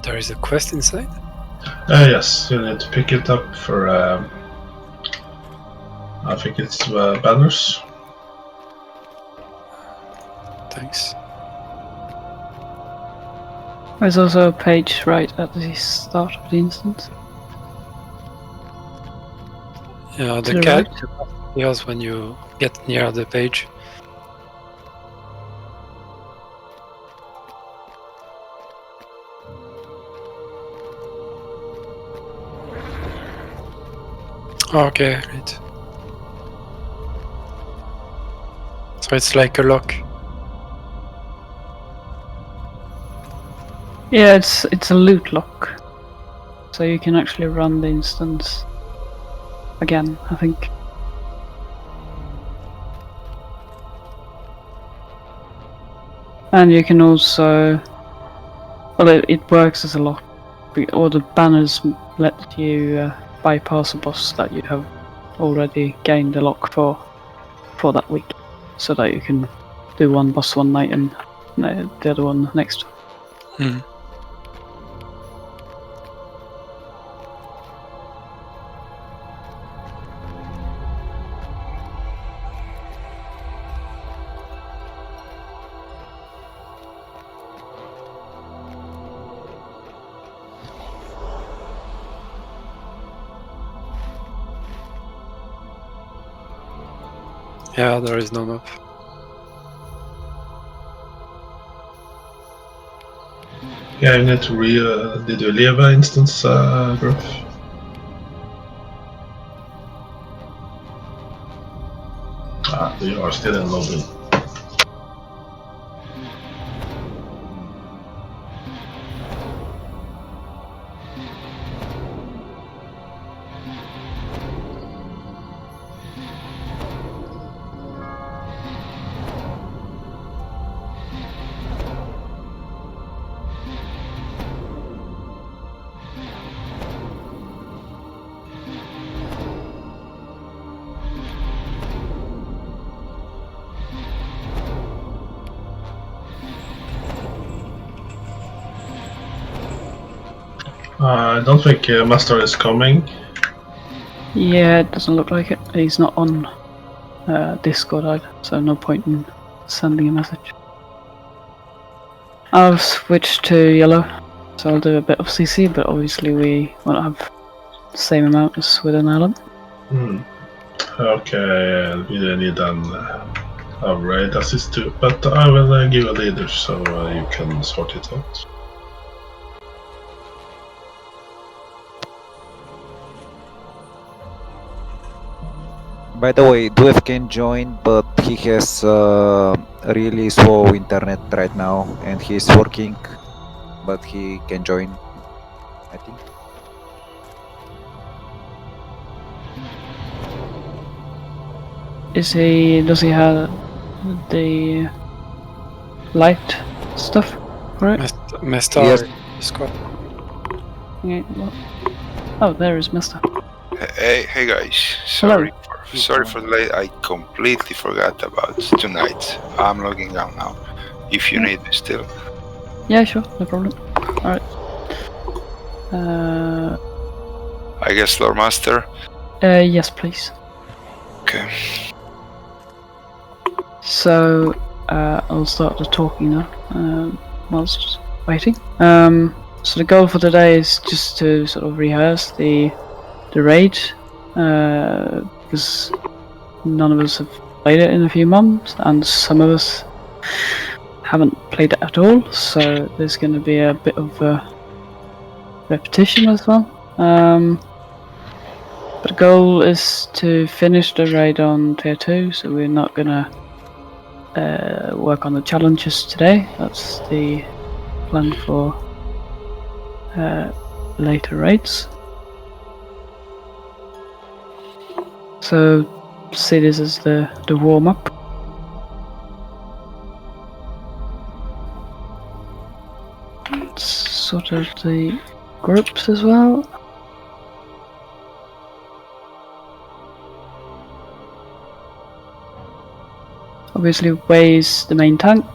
There is a quest inside? Yes, you need to pick it up for, I think it's banners. Thanks. There's also a page right at the start of the instance. Yeah, To the the cat right. appears when you get near the page. Okay, great. So it's like a lock. Yeah, it's a loot lock. So you can actually run the instance again, I think. And you can also, well, it works as a lock. Or the banners let you bypass a boss that you have already gained a lock for that week, so that you can do one boss one night and the other one next. Hmm. Yeah, there is no map. Yeah, you need to did you leave an instance, Gruff? You are still in lobby. I don't think Master is coming. Yeah, it doesn't look like it. He's not on Discord either, so no point in sending a message. I'll switch to yellow, so I'll do a bit of CC, but obviously we won't have the same amount as with an island. Okay, we need a raid assist too, but I will give a leader so you can sort it out. By the way, Dwarf can join, but he has really slow internet right now, and he's working, but he can join, I think. Does he have the light stuff for it? Mesta Yes. Discord. Yeah, what? Oh, there is Mister. Hey guys, sorry for the late. I completely forgot about tonight. I'm logging out now. If you need me still. Yeah, sure, no problem. Alright. I guess Lord Master. Yes, please. Okay. So, I'll start the talking now, whilst waiting. So the goal for today is just to sort of rehearse the raid, because none of us have played it in a few months, and some of us haven't played it at all, so there's going to be a bit of repetition as well. But the goal is to finish the raid on tier 2, so we're not going to work on the challenges today. That's the plan for later raids. So see this as the warm-up. Sort of the groups as well. Obviously Wei is the main tank,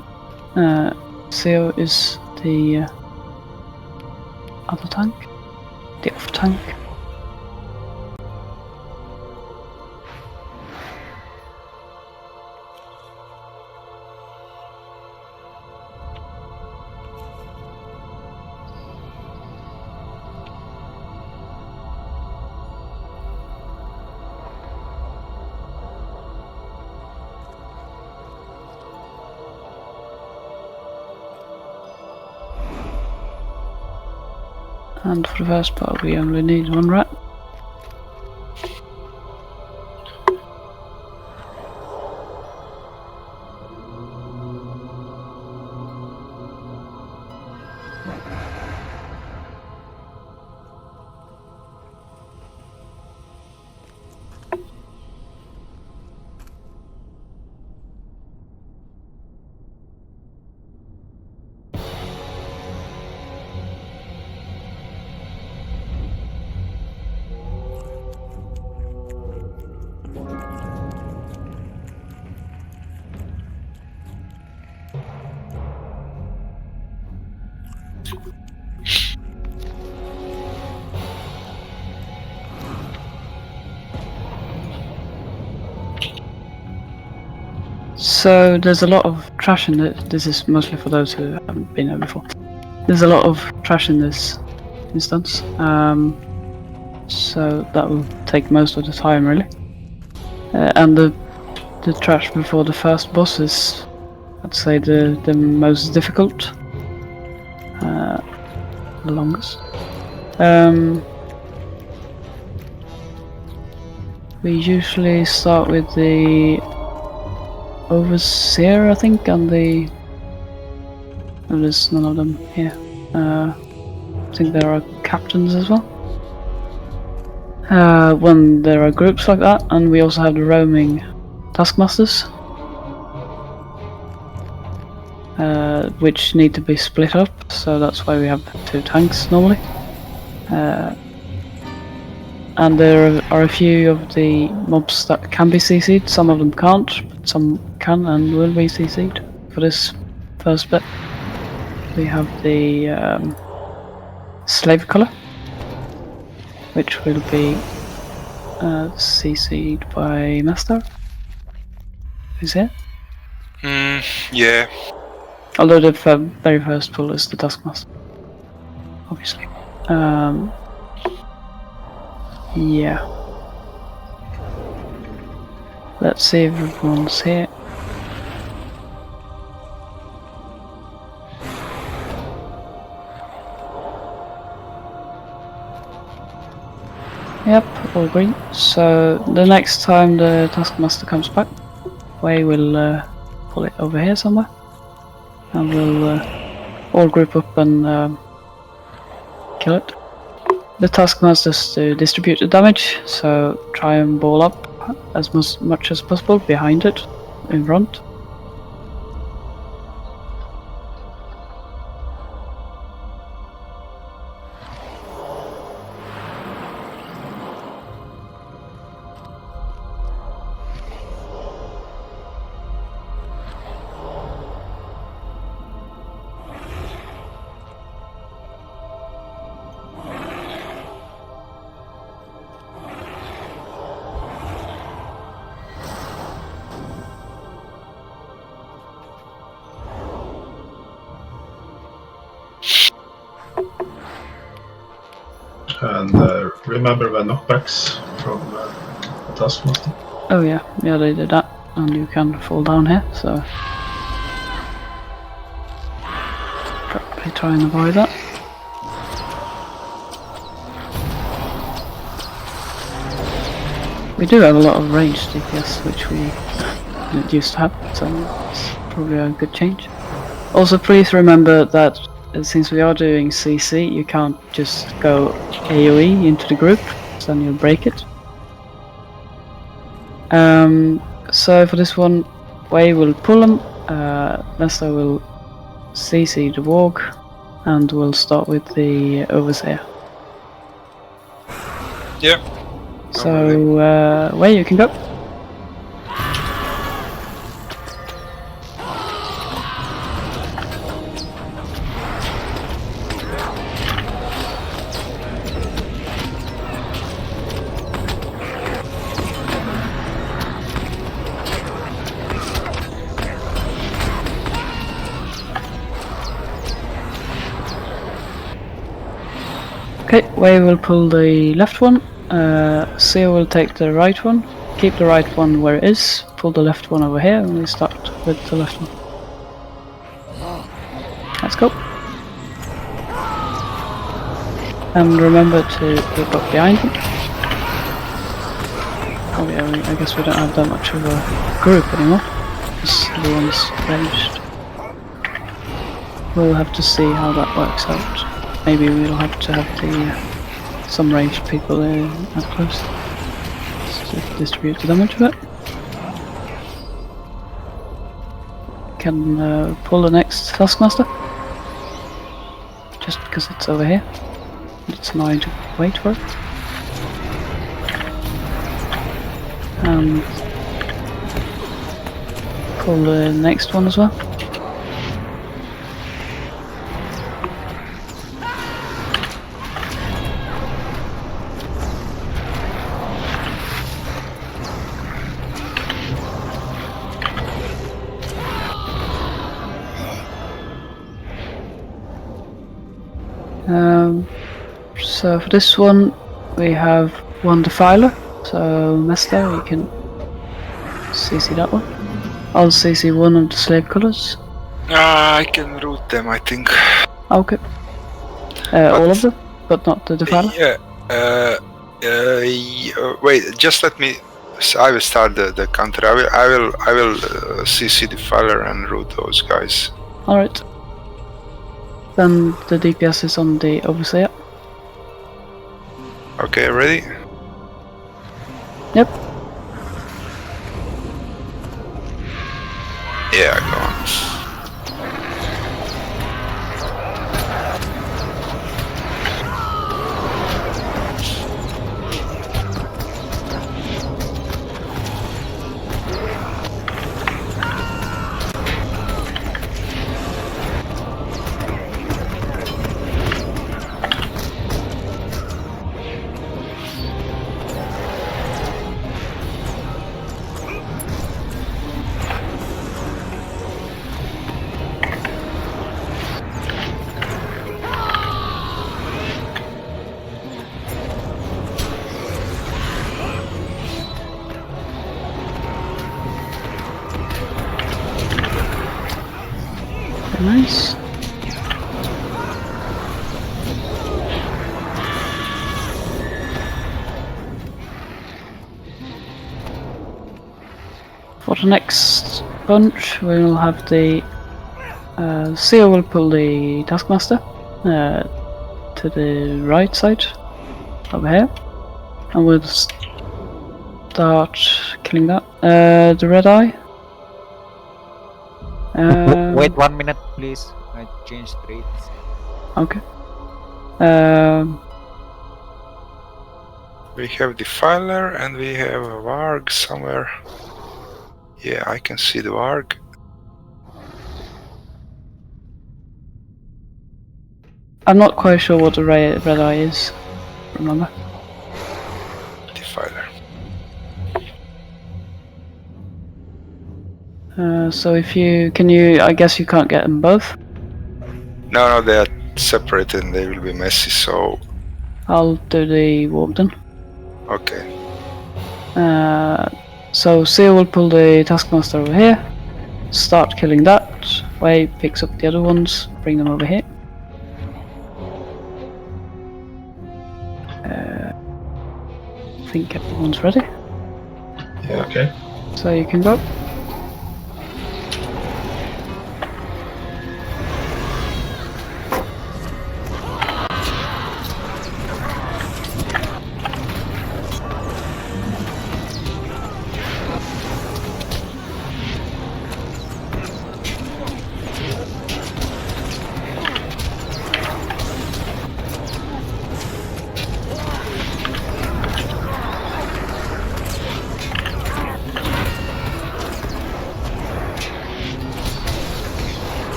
Seo is the other tank, the off tank. And for the first part we only need one rat. So there's a lot of trash in it. This is mostly for those who haven't been here before. There's a lot of trash in this instance, so that will take most of the time really. And the trash before the first boss is, I'd say, the most difficult, the longest. We usually start with the Overseer, I think, and the... Oh, there's none of them here. I think there are captains as well. When there are groups like that, and we also have the roaming taskmasters, which need to be split up, so that's why we have 2 tanks normally. And there are a few of the mobs that can be CC'd, some of them can't, but some can and will be CC'd. For this first bit, we have the slave color, which will be CC'd by Master. Who's here? Yeah. Although the very first pull is the Taskmaster, obviously. Yeah. Let's see if everyone's here. Yep, all green. So the next time the Taskmaster comes back, we will pull it over here somewhere, and we'll all group up and kill it. The Taskmasters to distribute the damage, so try and ball up as much as possible behind it, in front. And remember the knockbacks from the Taskmaster? Oh yeah, they did that, and you can fall down here, so probably try and avoid that. We do have a lot of ranged DPS, which we didn't used to have, so it's probably a good change. Also, please remember that since we are doing CC, you can't just go AoE into the group, so then you'll break it. So for this one, Wei will pull them, Nesta will CC the Warg, and we'll start with the Overseer. Yeah. So, Wei, you can go. Okay, Way will pull the left one. Seal will take the right one. Keep the right one where it is. Pull the left one over here, and we start with the left one. Let's go. And remember to keep up behind them. Oh yeah, I guess we don't have that much of a group anymore. Because everyone's ranged. We'll have to see how that works out. Maybe we'll have to have some ranged people up close to distribute the damage a bit. Can pull the next Taskmaster. Just because it's over here. It's annoying to wait for it. And pull the next one as well. So for this one we have one Defiler, so Mesler, you can CC that one. I'll CC one of the slave colours. I can root them, I think. Okay. All of them, but not the Defiler? Yeah. Wait, just let me. I will start the counter. I will CC Defiler and root those guys. Alright. Then the DPS is on the Overseer. Okay, ready? Yep. Yeah, go on. Nice. For the next bunch, we will have the Seal will pull the Taskmaster to the right side over here, and we'll start killing that. The Red Eye. Wait 1 minute, please. I changed rates. Okay. We have Defiler and we have a Varg somewhere. Yeah, I can see the Varg. I'm not quite sure what the Red Eye is. Remember? Defiler. So if you I guess you can't get them both. No, they are separated and they will be messy, so... I'll do the warp then. Okay. So Seal will pull the Taskmaster over here, start killing that, Way picks up the other ones, bring them over here. I think everyone's ready, Yeah, okay. so you can go.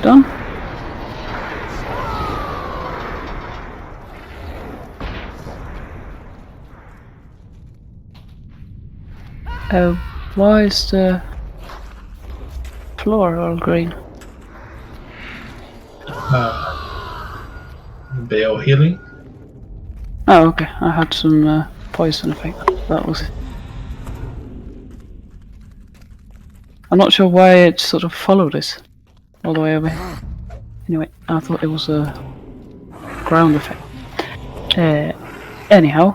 done. Why is the floor all green? Bio healing. Oh, okay. I had some poison effect. That was it. I'm not sure why it sort of followed us all the way over here. Anyway, I thought it was a ground effect. Anyhow,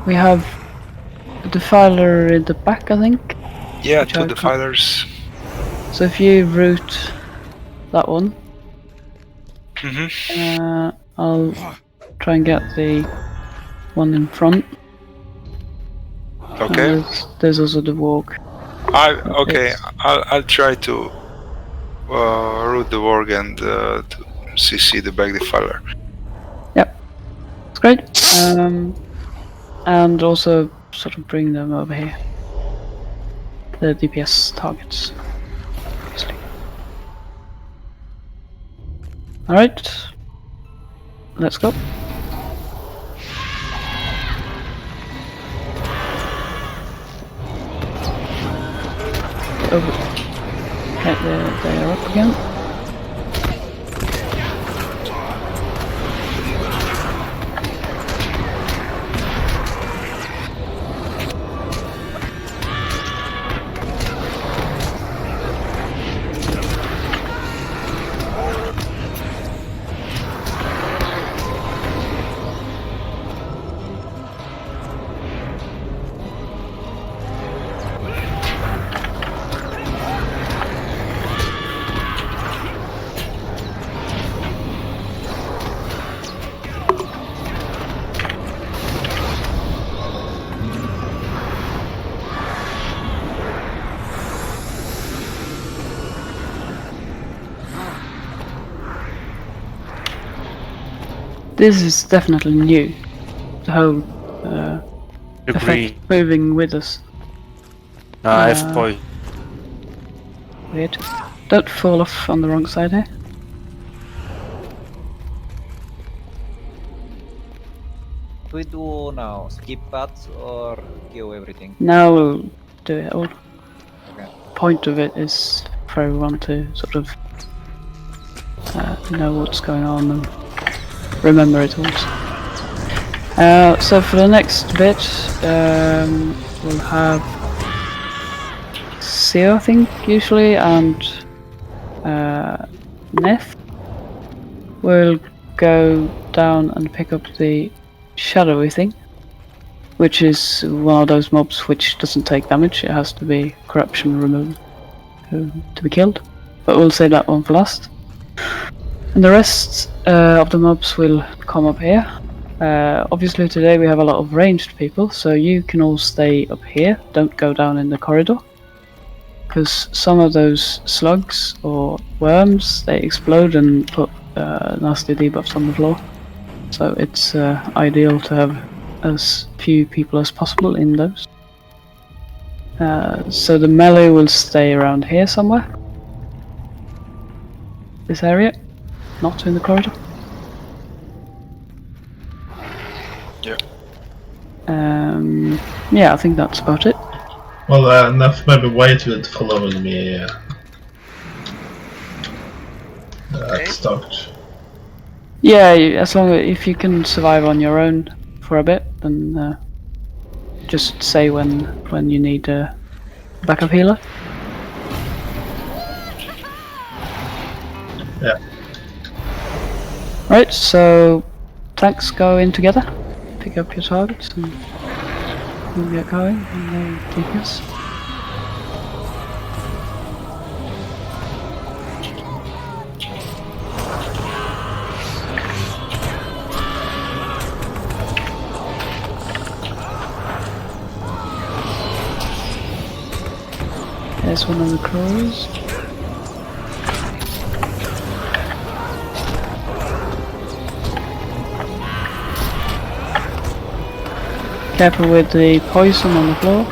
we have a defiler in the back, I think. Yeah, Which I two can't- defilers. So if you route that one, Mm-hmm. I'll try and get the one in front. Okay. There's also the walk. I'll try to route the warg and to CC the back defiler. Yep, it's great. And also sort of bring them over here. The DPS targets. Obviously. Alright. Let's go. Over. Okay, they are up again. This is definitely new. The whole Agree. effect moving with us. I have poison. Weird. Don't fall off on the wrong side here. What do we do now? Skip paths or kill everything? Now we'll do it all. Okay. Point of it is for everyone to sort of know what's going on and remember it all. So for the next bit, we'll have Seo, I think, usually, and Neth will go down and pick up the shadowy thing, which is one of those mobs which doesn't take damage. It has to be corruption removed to be killed, but we'll save that one for last. And the rest of the mobs will come up here. Obviously today we have a lot of ranged people, so you can all stay up here, don't go down in the corridor. Because some of those slugs or worms, they explode and put nasty debuffs on the floor. So it's ideal to have as few people as possible in those. So the melee will stay around here somewhere. This area, not in the corridor. Yeah. Yeah, I think that's about it. Well, enough maybe wait with following me at start. Yeah, as long as if you can survive on your own for a bit, then just say when you need a backup healer. Yeah. Right, so tanks go in together, pick up your targets, and we'll get going, and they take us. There's one of the crawlers. Careful with the poison on the floor.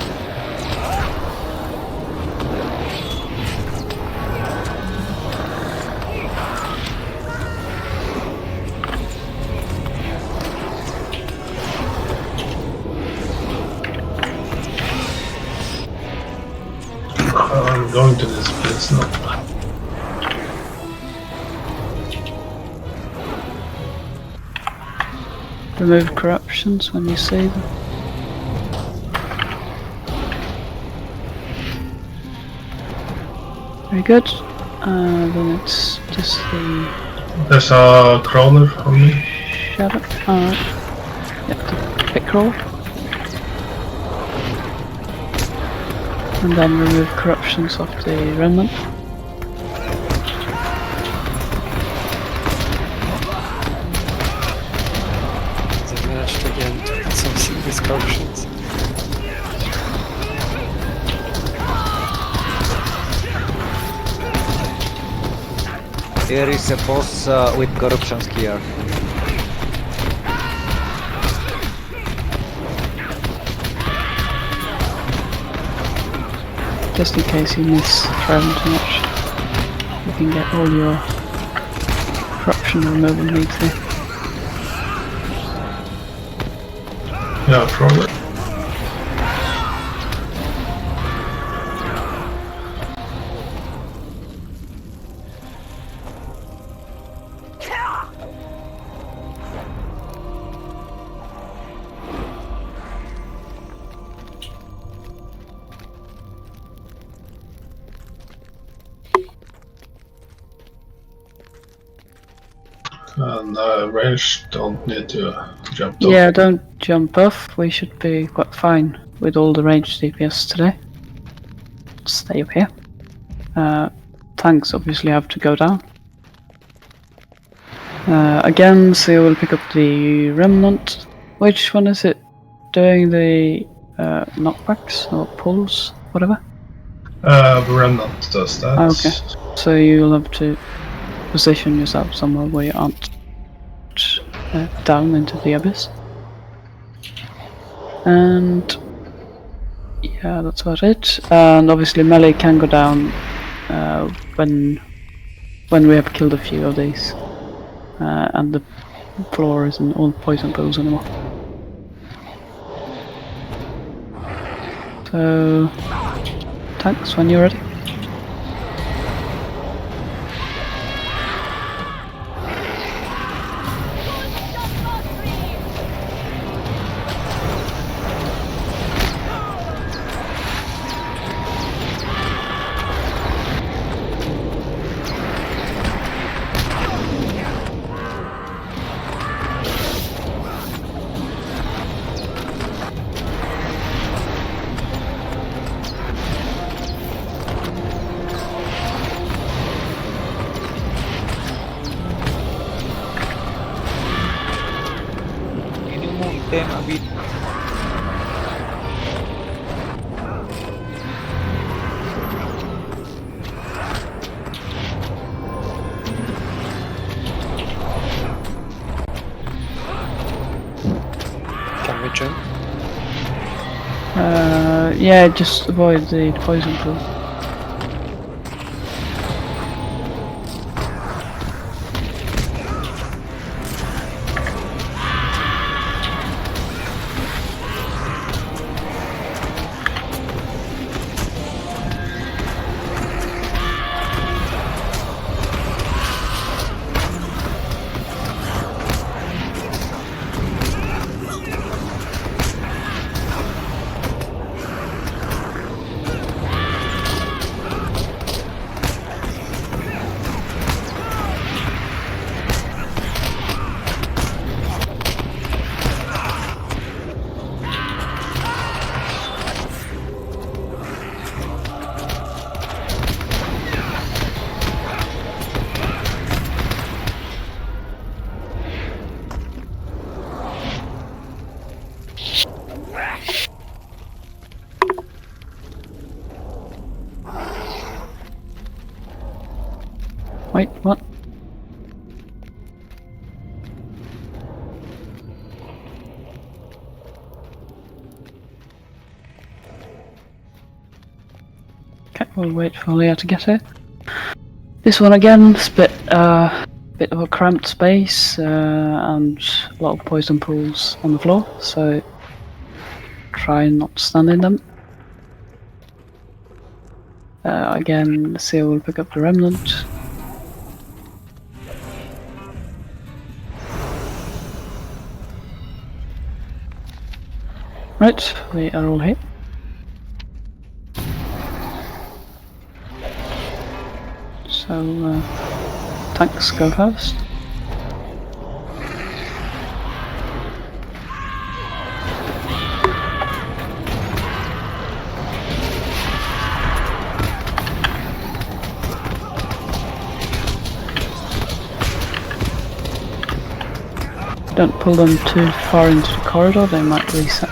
going to this place now. Remove corruptions when you see them. Very good. Then it's just the There's a crawler on me. shadow. Alright. Yep, the pit crawler. And then remove corruptions of the remnant. They managed again to put something with corruptions. There is a boss with corruptions here. Just in case you miss traveling too much. You can get all your corruption removal needs here. Yeah, crawler. And range don't need to jump down. Yeah, don't jump off. We should be quite fine with all the ranged DPS today. Stay up here. Tanks obviously have to go down. Again, so we'll pick up the remnant. Which one is it? Doing the knockbacks or pulls, whatever? Remnant does that. Okay. So you'll have to position yourself somewhere where you aren't down into the abyss. And yeah, that's about it. And obviously melee can go down when we have killed a few of these. And the floor isn't all poison pools anymore. So tanks when you're ready. Can you move them a bit? Can we jump? Yeah, just avoid the poison pool. Wait, what? Okay, we'll wait for Leah to get here. This one again, is bit of a cramped space and a lot of poison pools on the floor, so try not to stand in them. Again, Seal will pick up the remnant. Right, we are all hit. So, tanks go first. Don't pull them too far into the corridor, they might reset.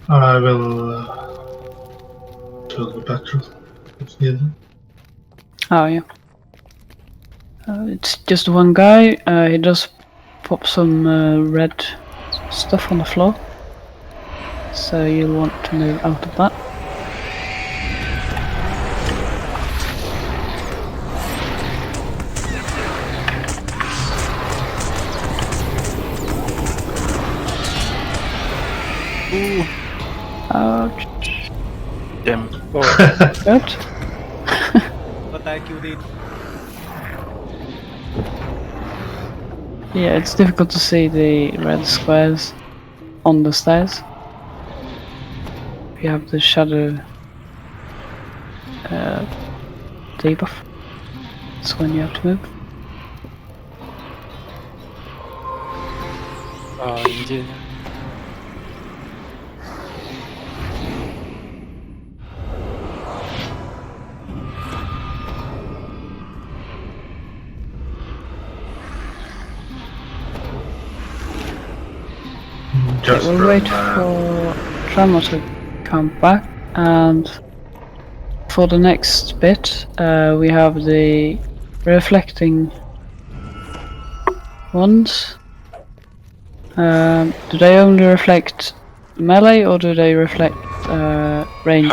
I will to the battle if needed. Oh yeah. It's just one guy, he does pop some red stuff on the floor. So you'll want to move out of that. Ouch. Damn. Good. Attack you did. Yeah, it's difficult to see the red squares on the stairs. You have the shadow debuff. That's when you have to move. Indeed. Just We'll wait for Tremor to come back, and for the next bit, we have the reflecting ones. Do they only reflect melee, or do they reflect range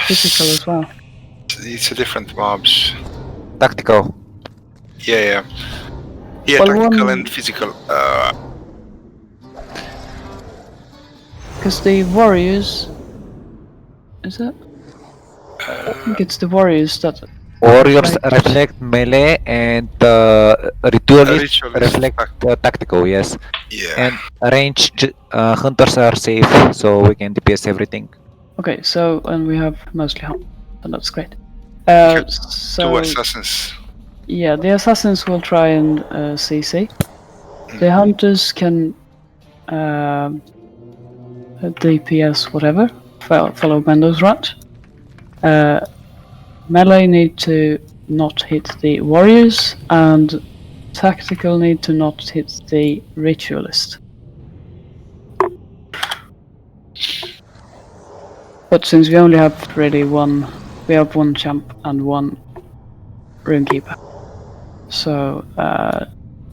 physical as well? It's a different mobs. Tactical. Yeah. Yeah, Well, tactical one- and physical. Because the warriors, is it? I think it's the warriors that Warriors reflect melee and ritualists Ritualist reflect tactical, yes. Yeah. And ranged hunters are safe, so we can DPS everything. Okay, so and we have mostly hunt, so that's great. Two So assassins. yeah, the assassins will try and CC. The hunters can DPS whatever, follow Bendo's rat. Melee need to not hit the warriors, and tactical need to not hit the ritualist. But since we only have really one, we have one champ and one runekeeper, so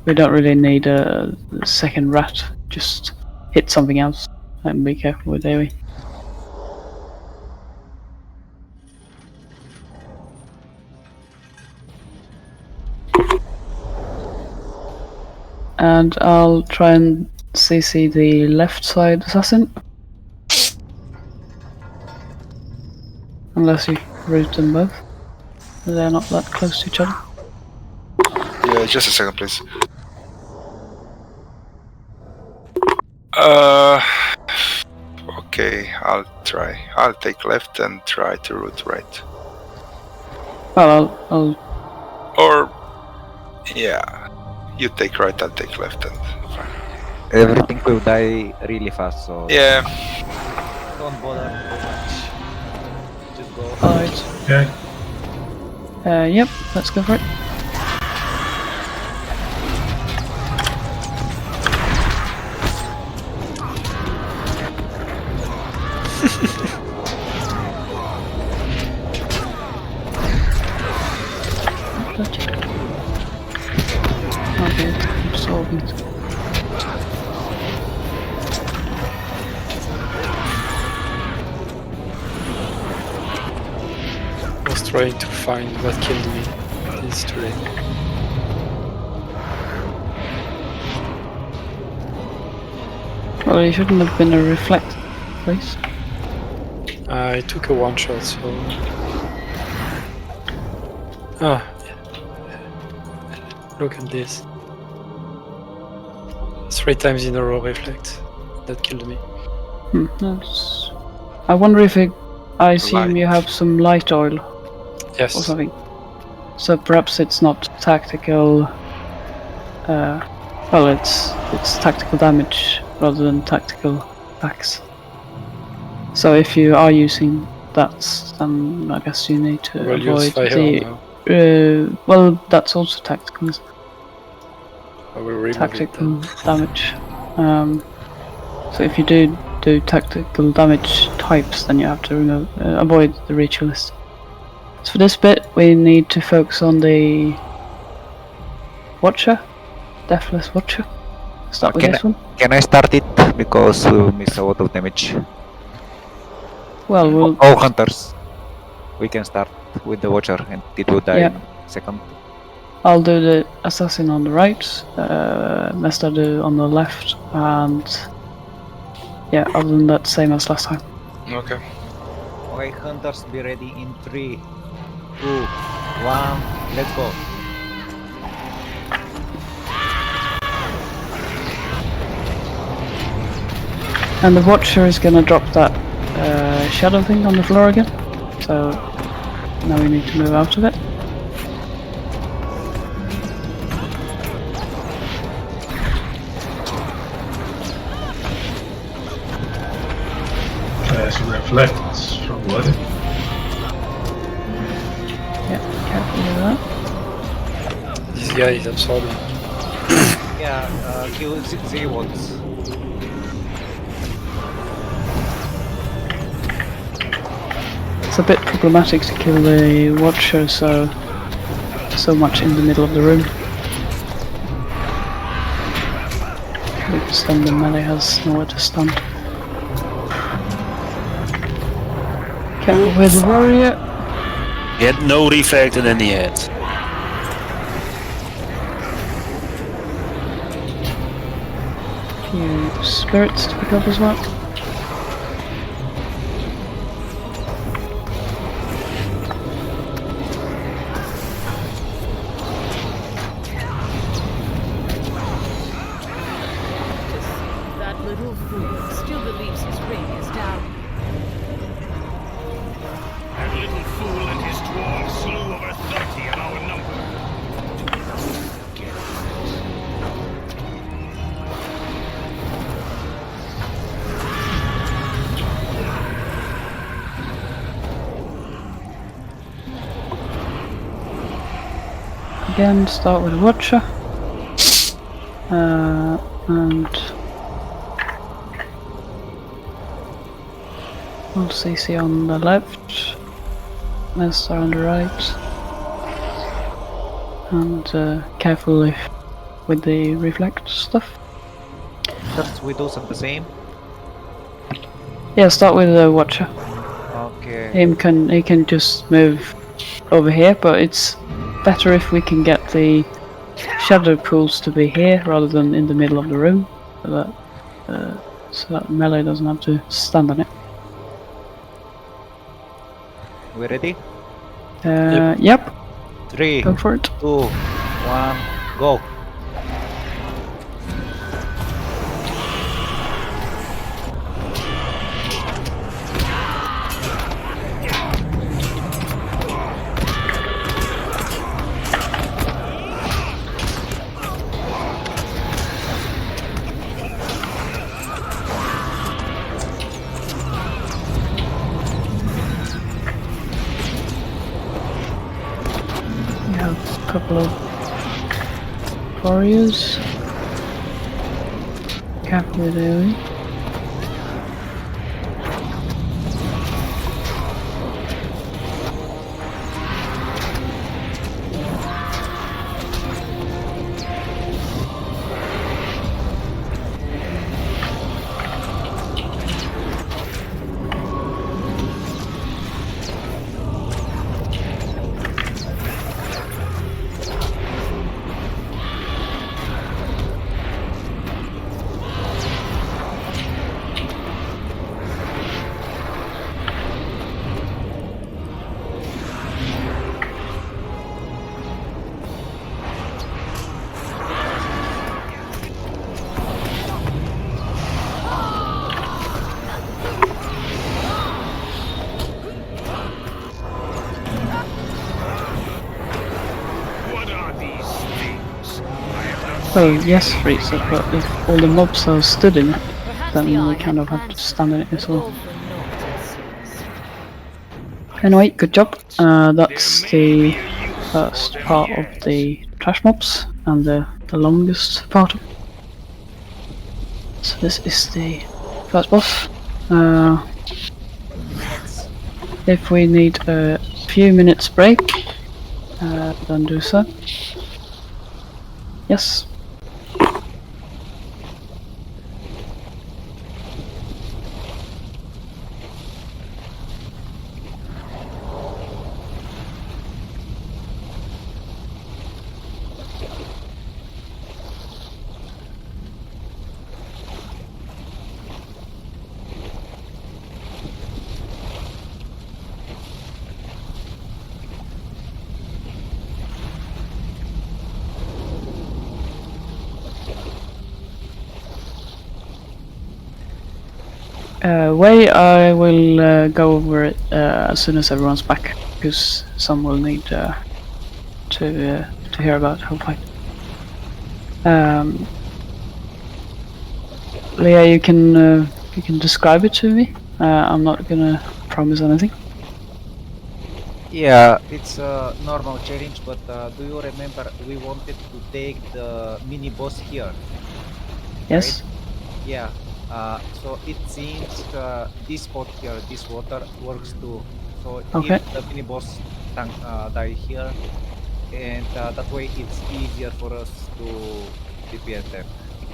we don't really need a second rat. Just hit something else and be careful with AoE. and I'll try and CC the left side assassin. Unless you route them both. They're not that close to each other. Yeah, just a second, please. Okay, I'll try. I'll take left and try to route right. Well, I'll Or, yeah, you take right, I'll take left, and fine. Everything will die really fast, so Yeah, don't bother too much. Just go. Alright. Okay. Yep, let's go for it. Okay, absorbing it. I was trying to find what killed me. It's too late. Well, it shouldn't have been a reflect, please. I took a one shot, so. Ah. Look at this. 3 times in a row reflect. That killed me. That's... I wonder if I assume you have some light oil or Yes. something. So perhaps it's not tactical. Well, it's tactical damage rather than tactical attacks. So if you are using that, then I guess you need to We'll use avoid fire now. well, that's also tactical. I will remove Tactical it damage. So if you do tactical damage types, then you have to avoid the ritualist. So for this bit, we need to focus on the Watcher, Deathless Watcher. Start with Okay. this one. Can I start it? Because we will miss a lot of damage. Well, we'll Oh, hunters. We can start with the Watcher and it will die Yeah. in second. I'll do the assassin on the right, Mester do on the left, and yeah, other than that, same as last time. okay. Okay, hunters, be ready in 3, 2, 1, let's go. And the Watcher is gonna drop that shadow thing on the floor again, so now we need to move out of it. Some reflects from what? Yeah, careful with that. This guy is absorbing. Yeah, kill the ones. It's a bit problematic to kill the Watcher so much in the middle of the room. We can stun the melee has nowhere to stand. Careful with the warrior. Get no reflected in the head. Few spirits to pick up as well. That little fool still believes his ring is down. That little fool and his dwarves slew over 30 of our number. Again, start with a Watcher. And we'll CC on the left, Master on the right, and careful with the reflect stuff. First we do some the same. Yeah, start with the Watcher. Okay. He can just move over here, but it's better if we can get the shadow pools to be here rather than in the middle of the room, so that melee doesn't have to stand on it. We ready? Yep, 3, go for it. 2, 1, go. We have a couple of warriors. Careful with AoE. What are these things? I have not Well, seen yes, anything Risa, like but if all the mobs are stood in it, Perhaps then the eye we had kind of have plans to for stand in them, it as but well. all for naught, it seems. Anyway, good job. There That's may the be a use for first them part yet. of the trash mobs and the longest part. So this is the first boss. If we need a few minutes break, then do so. Yes. Way I will go over it as soon as everyone's back, because some will need to hear about the whole fight. Leah, you can describe it to me. I'm not gonna promise anything. Yeah, it's a normal challenge, but do you remember we wanted to take the mini boss here? Yes. Yeah. So it seems this spot here, this water works too. So Okay. if the mini boss tank die here, and that way it's easier for us to defeat them.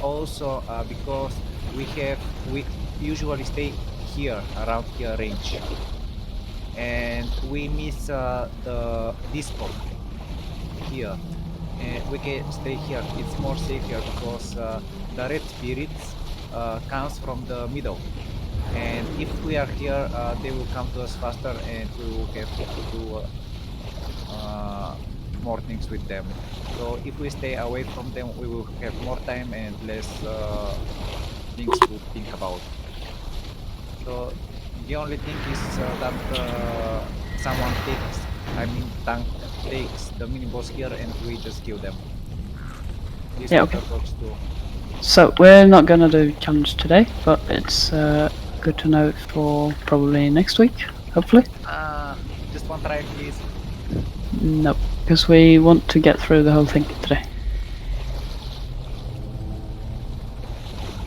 Also, because we usually stay here around here range, and we miss this spot here, and we can stay here. It's more safe here because the red spirits comes from the middle, and if we are here, they will come to us faster, and we will have to do more things with them. So if we stay away from them, we will have more time and less things to think about. So the only thing is that someone takes, I mean tank takes the mini boss here and we just kill them. This Yeah, water okay. works too. So we're not gonna do challenge today, but it's good to know for probably next week, hopefully. Just one try, please. No, because we want to get through the whole thing today.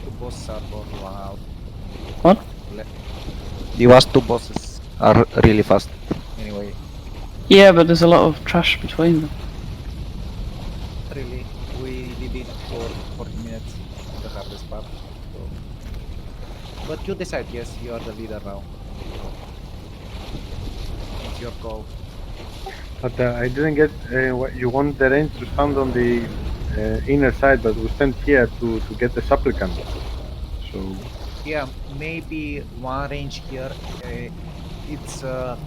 Two bosses are for 1 hour. What? The last two bosses are really fast. Anyway, Yeah, but there's a lot of trash between them. really, we did it for 40 minutes, the hardest part. So. But you decide. Yes, you are the leader now. It's your call. But I didn't get what you want the range to stand on the inner side, but we stand here to get the supplicant. So Yeah, maybe one range here. It's the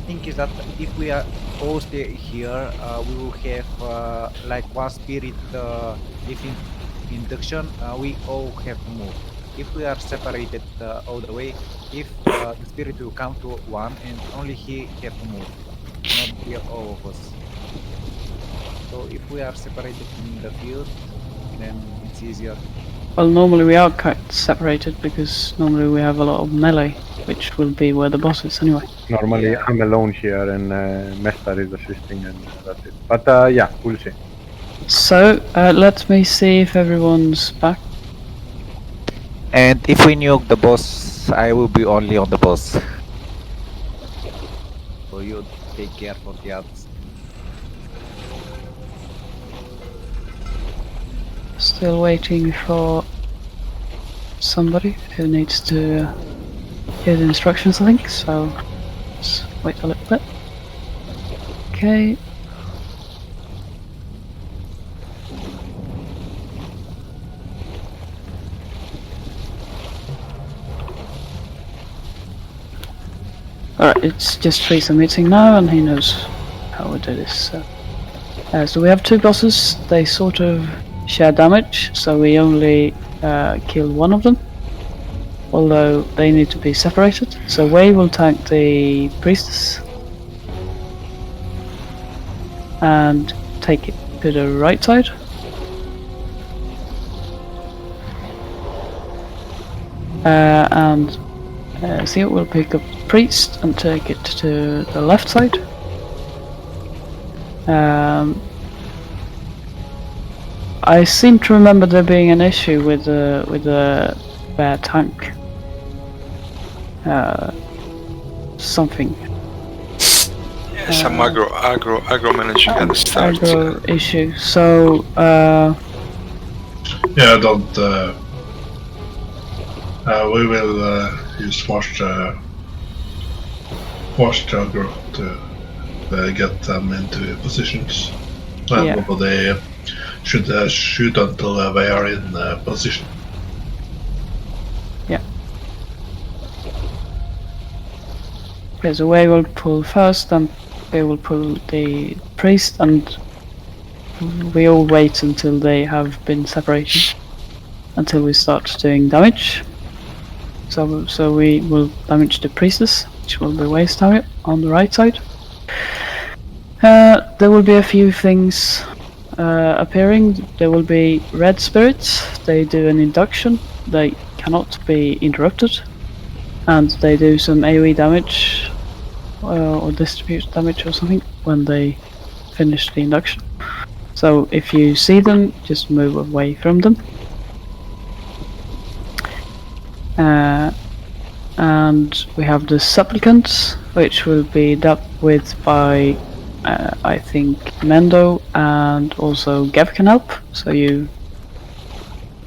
thing is that if we are all stay here, we will have like one spirit. If in induction, we all have to move. If we are separated all the way, if the spirit will come to one and only he have to move, not the all of us. So if we are separated in the field, then it's easier. Well, normally we are quite separated because normally we have a lot of melee, which will be where the boss is anyway. normally Yeah. I'm alone here and Mestar is assisting and that's it. But yeah, we'll see. So, let me see if everyone's back. And if we nuke the boss, I will be only on the boss. So you take care for the others. Still waiting for somebody who needs to hear the instructions, I think, so let's wait a little bit. Okay. Alright, it's just Freeze meeting now, and he knows how we do this. So we have two bosses. They sort of share damage, so we only kill one of them, although they need to be separated. So Wei will tank the priestess and take it to the right side. And Theo will pick up priest and take it to the left side. I seem to remember there being an issue with the bear tank. Something. Yeah, some aggro managing at the start. Aggro issue. So Yeah, don't. We will use washed aggro to get them into positions. And Yeah. nobody should shoot until they are in position. there's a way we'll pull first, and they will pull the priest, and we all wait until they have been separated, until we start doing damage. So we will damage the priestess, which will be waste target on the right side. There will be a few things appearing. There will be red spirits. They do an induction. They cannot be interrupted, and they do some AoE damage or distribute damage or something when they finish the induction. So if you see them, just move away from them. And we have the supplicants, which will be dealt with by I think Mendo, and also Gav can help, so you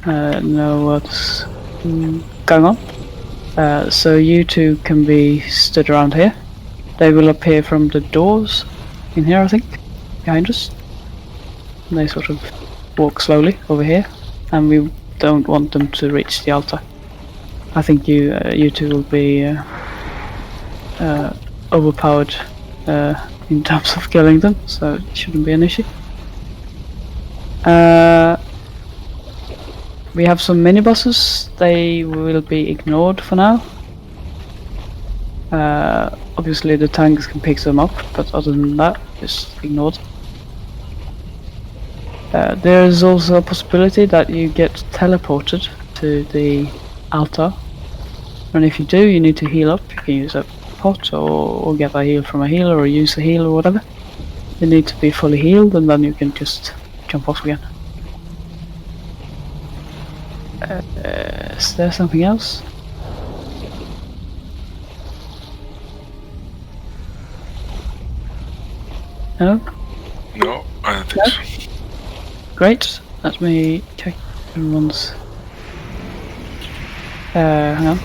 know what's going on. So you two can be stood around here. They will appear from the doors in here, I think, behind us. And they sort of walk slowly over here, and we don't want them to reach the altar. I think you two will be overpowered in terms of killing them, so it shouldn't be an issue. We have some mini bosses. They will be ignored for now. Obviously the tanks can pick them up, but other than that, just ignore them. There is also a possibility that you get teleported to the altar, and if you do, you need to heal up. You can use a pot or get a heal from a healer, or use a heal or whatever. You need to be fully healed, and then you can just jump off again. Is there something else? No? No, I don't think so. Great. Let me check everyone's. Hang on.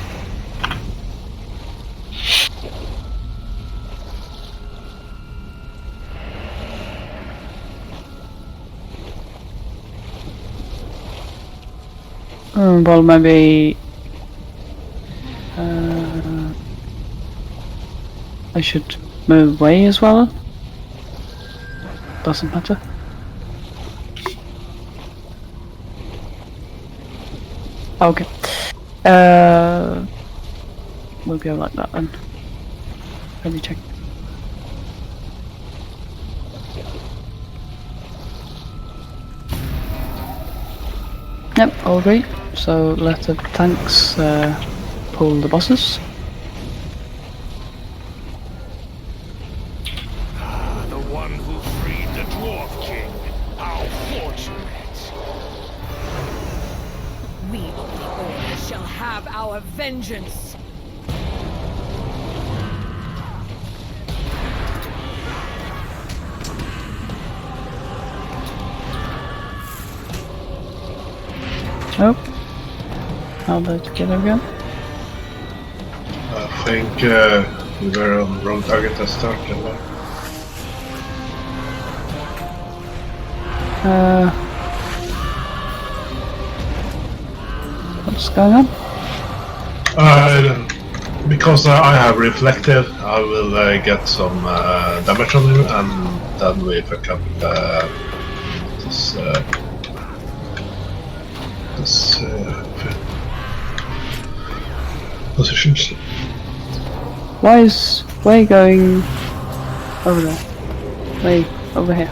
Well, maybe I should move away as well. Doesn't matter. Okay. We'll go like that then. Let me check. Yep, all agree. So let the tanks pull the bosses. The one who freed the Dwarf King. How fortunate. We of the Order shall have our vengeance. Oh, how did I get again? I think we were on the wrong target at start. What's going on? Because I have reflected, I will get some damage on you, and then we pick up this positions. Why is Way going over there? Way over here.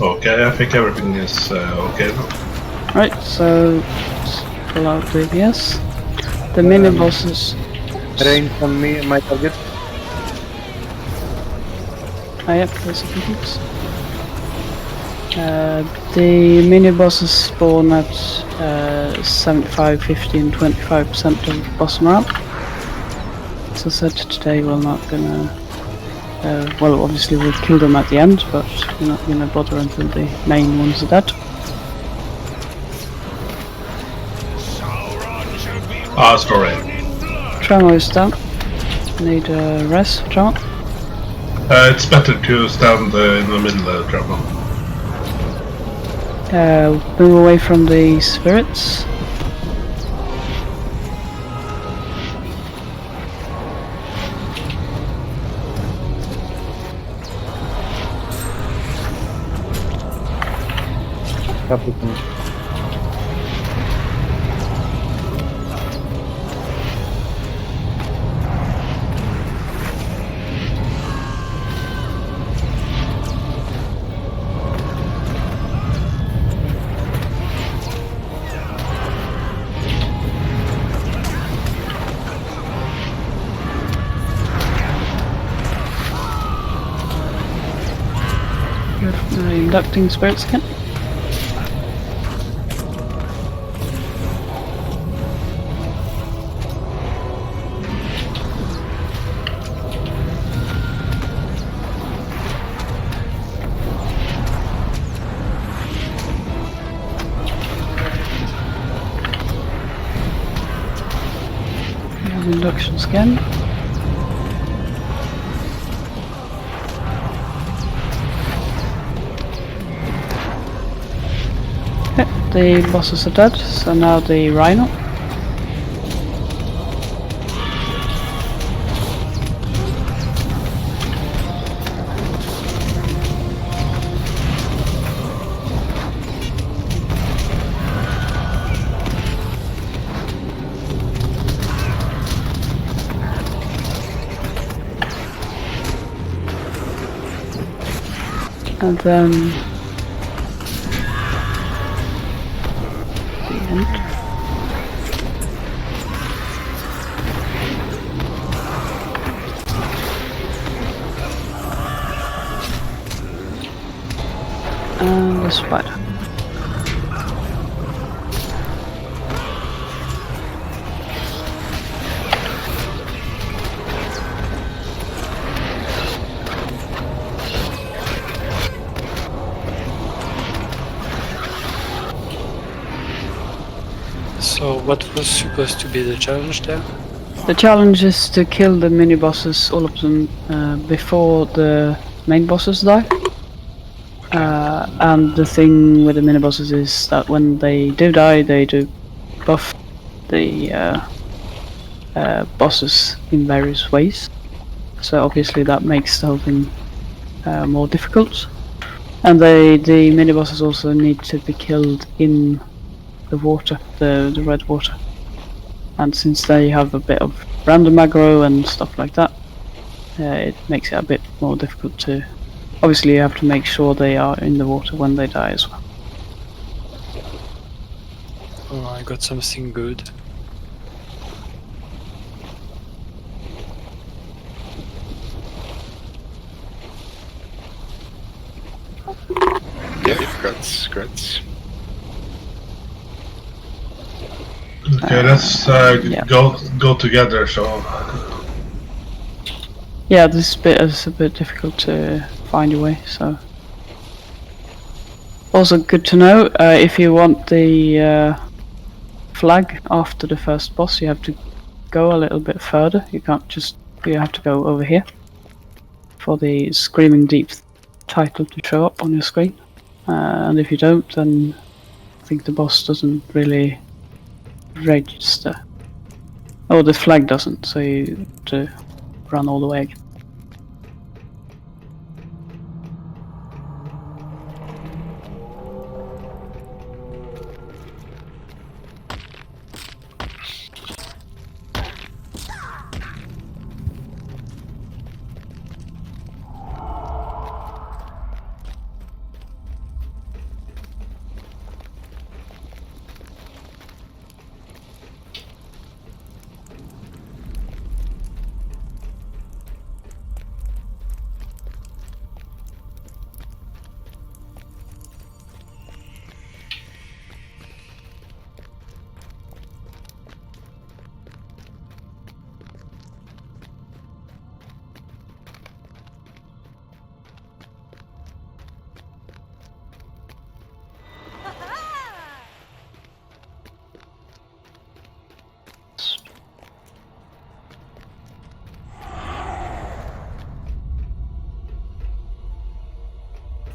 Okay, I think everything is okay now. Right, so let's pull out the ABS. The mini bosses. Range on me, my target. Ah, yep, there's a complete. The mini bosses spawn at 75, 50 and 25% of boss morale. As I said, today we're not gonna... well, obviously we'll kill them at the end, but we're not gonna bother until the main ones are dead. Ah, sorry. Tremor is down. Need a rest, Tremor. It's better to stand in the middle of the trouble. Move away from the spirits. Capitan. Inducting spirits again. Inductions again. The bosses are dead, so now the Rhino. And then the end. And the spider. So what was supposed to be the challenge there? The challenge is to kill the mini bosses, all of them, before the main bosses die. And the thing with the mini bosses is that when they do die, they do buff the bosses in various ways. So obviously that makes the whole thing more difficult. And the mini bosses also need to be killed in the water, the red water. And since they have a bit of random aggro and stuff like that, it makes it a bit more difficult to. Obviously, you have to make sure they are in the water when they die as well. Oh, I got something good. Yeah, congrats, congrats. Okay, let's yeah. go together. So Yeah, this bit is a bit difficult to find your way, so. Also good to know, if you want the flag after the first boss, you have to go a little bit further. You can't just, you have to go over here for the Screaming Deep title to show up on your screen. And if you don't, then I think the boss doesn't really register. Oh, the flag doesn't, so you have to run all the way again.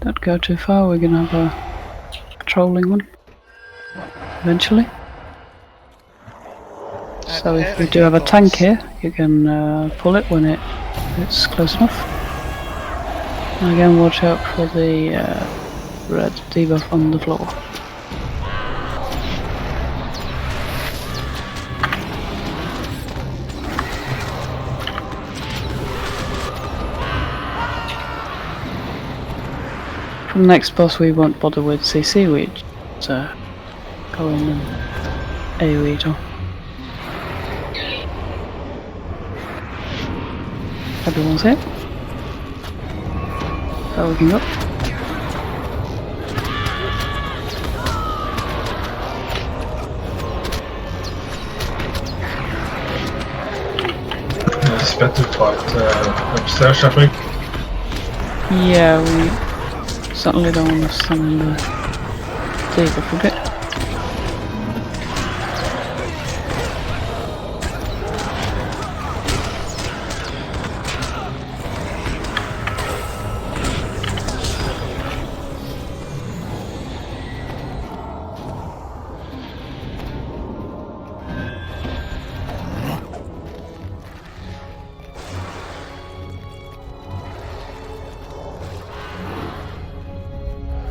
Don't go too far, we're gonna have a patrolling one eventually. So if we do have a tank here, you can pull it when it's close enough. And again, watch out for the red debuff on the floor. For the next boss we won't bother with CC, we just go in and AoE it on. Everyone's here. So we can go. it's better to fight upstairs, I think. Yeah, we certainly don't want to stand in the debuff a bit.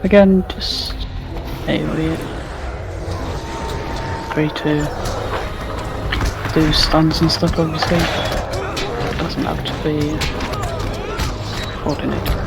Again, just AoE it. Free to do stuns and stuff, obviously. It doesn't have to be coordinated.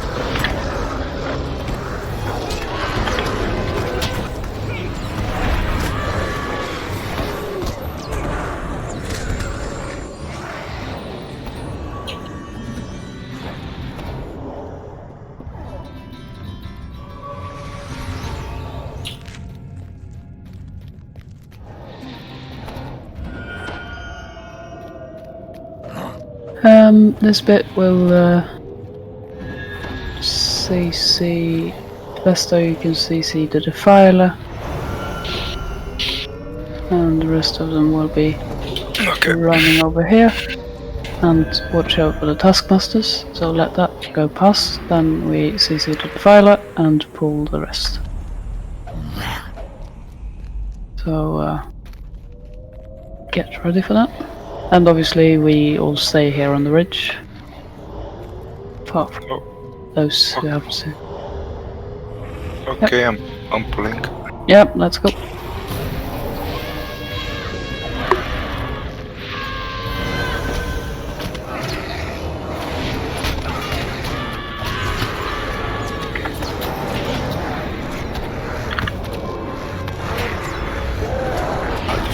This bit will CC Lesto, you can CC the Defiler, and the rest of them will be running over here. And watch out for the Taskmasters, so let that go past, then we CC the defiler and pull the rest. So get ready for that. And obviously we all stay here on the ridge. Apart from those who have to. Okay, I'm pulling. Yep, let's go. The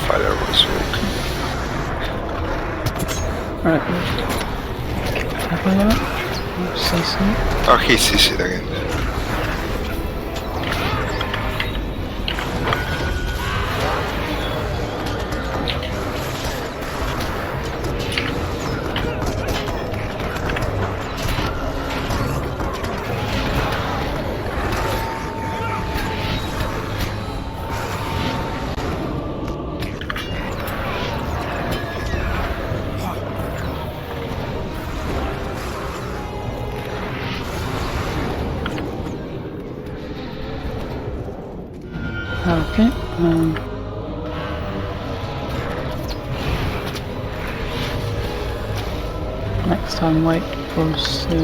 fire was working. Alright, have a look. Say so. Oh, he sees it again. Okay. Next time, wait for us to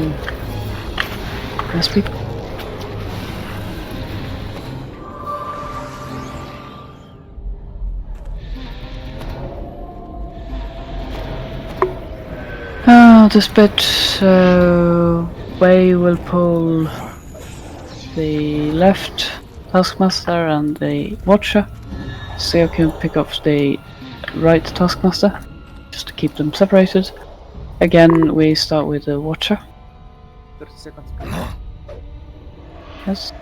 rest people. This bit, Way will pull the left Taskmaster and the Watcher. Seal can pick up the right Taskmaster, just to keep them separated. Again, we start with the Watcher. 30 seconds. Yes.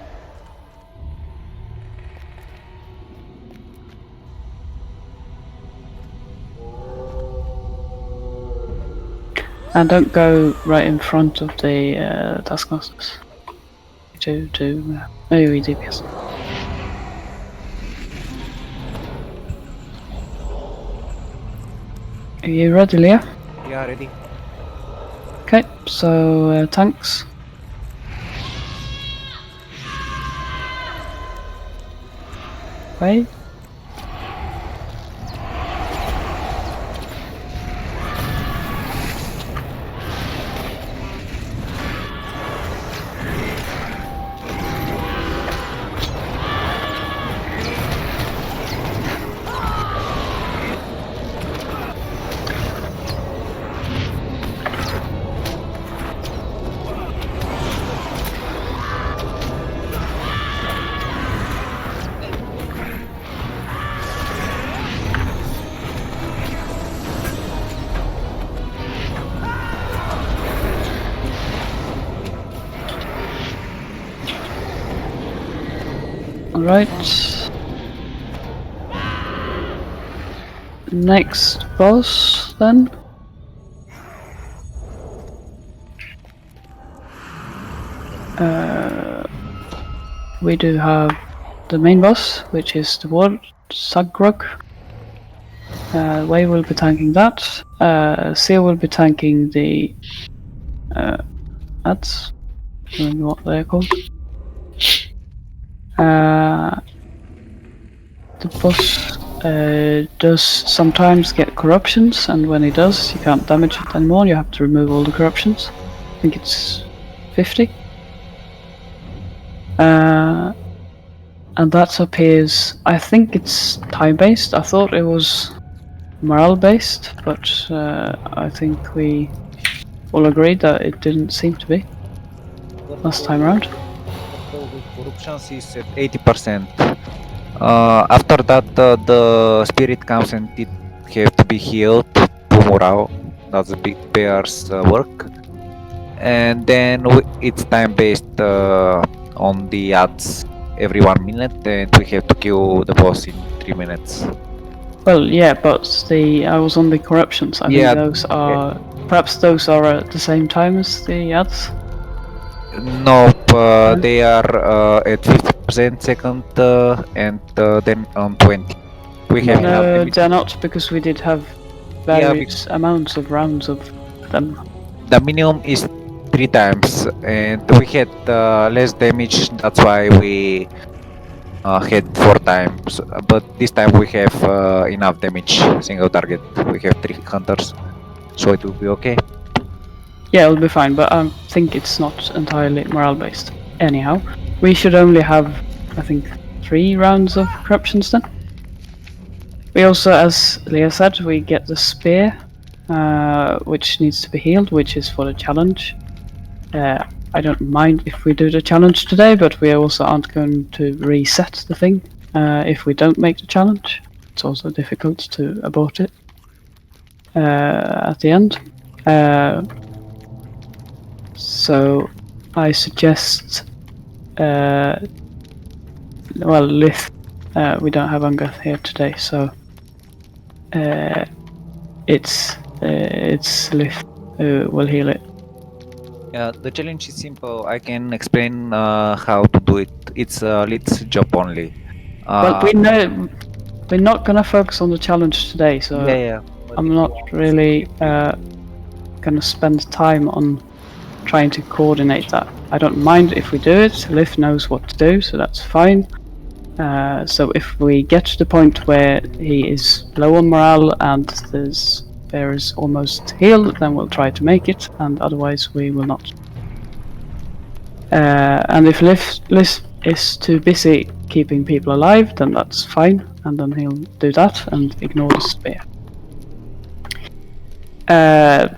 And don't go right in front of the Taskmasters. Maybe DPS. Are you ready, Leah? Yeah, ready. Okay, so tanks. Way. Alright. Next boss then. We do have the main boss, which is the Ward Sagrug. Way will be tanking that. Seal will be tanking the ads. I don't know what they're called. The boss does sometimes get corruptions, and when he does, you can't damage it anymore. You have to remove all the corruptions. I think it's 50. And that appears. I think it's time-based. I thought it was morale-based, but I think we all agreed that it didn't seem to be last time around. Corruptions is at 80%. After that, the spirit comes and it have to be healed to morale. That's a big bear's work. And then it's time-based on the ads every 1 minute, and we have to kill the boss in 3 minutes. Well, yeah, but I was on the corruptions. I think those are perhaps those are at the same time as the ads. Nope, they are at 50% second and then on 20. We have No, they're not, because we did have various amounts of rounds of them. The minimum is 3 times, and we had less damage. That's why we had 4 times. But this time we have enough damage. Single target. We have 3 hunters, so it will be okay. Yeah, it'll be fine, but I think it's not entirely morale based. Anyhow, we should only have, I think, 3 rounds of corruptions then. We also, as Leah said, we get the spear, which needs to be healed, which is for the challenge. I don't mind if we do the challenge today, but we also aren't going to reset the thing if we don't make the challenge. It's also difficult to abort it at the end. So I suggest, well, Lith, we don't have Ungath here today, so it's Lith who will heal it. The challenge is simple. I can explain how to do it. It's Lid's job only. Well, we know we're not gonna focus on the challenge today, so yeah. I'm not really gonna spend time on trying to coordinate that. I don't mind if we do it. Lith knows what to do, so that's fine. So if we get to the point where he is low on morale and there is almost healed, then we'll try to make it, and otherwise we will not. And if Lith is too busy keeping people alive, then that's fine, and then he'll do that and ignore the spear.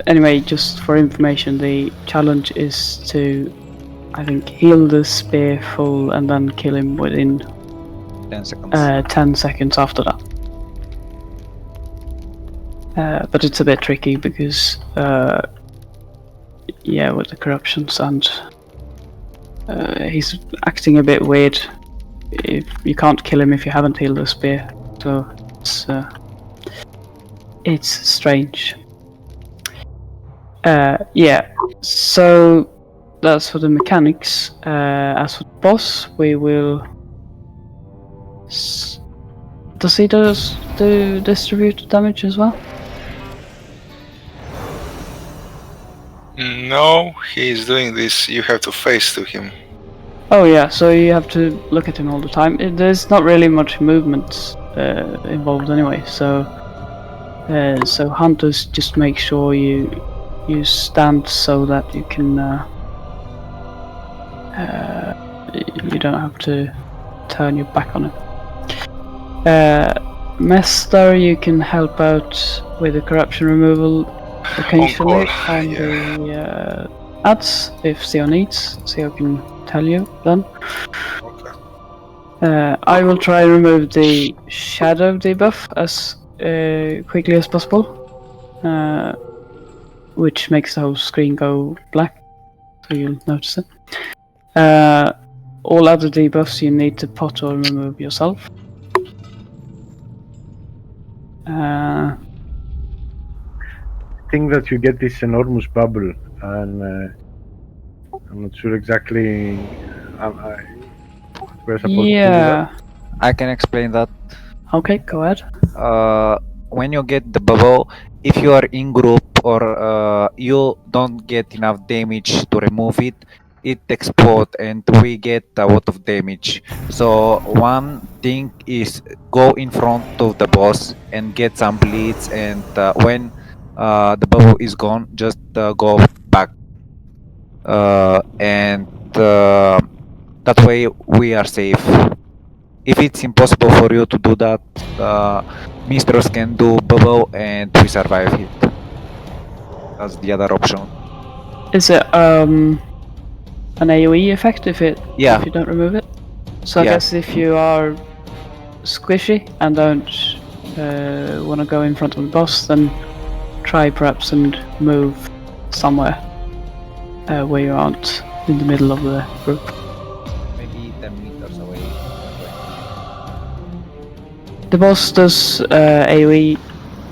Anyway, just for information, the challenge is to, I think, heal the spear full and then kill him within 10 seconds. 10 seconds after that. But it's a bit tricky because, yeah, with the corruptions and he's acting a bit weird. If you can't kill him if you haven't healed the spear, so it's strange. Yeah, so that's for the mechanics. As for the boss, we will. Does he do distributed damage as well? No, he's doing this. You have to face to him. Oh yeah, so you have to look at him all the time. There's not really much movement involved anyway, so hunters just make sure you stand so that you can you don't have to turn your back on him. Mester, you can help out with the corruption removal occasionally on the ads if Theo needs. Theo can tell you then. I will try and remove the shadow debuff as quickly as possible, which makes the whole screen go black, so you'll notice it. All other debuffs you need to pot or remove yourself. I think that you get this enormous bubble, and I'm not sure exactly we're supposed to do that. I can explain that. Okay, go ahead. When you get the bubble, if you are in group or you don't get enough damage to remove it, it explodes and we get a lot of damage. So one thing is go in front of the boss and get some bleeds, and when the bubble is gone, just go back, and that way we are safe. If it's impossible for you to do that, Mistress can do bubble and we survive it. That's the other option. Is it an AoE effect if you don't remove it? So I guess if you are squishy and don't want to go in front of the boss, then try perhaps and move somewhere where you aren't in the middle of the group. Maybe 10 meters away. The boss does AoE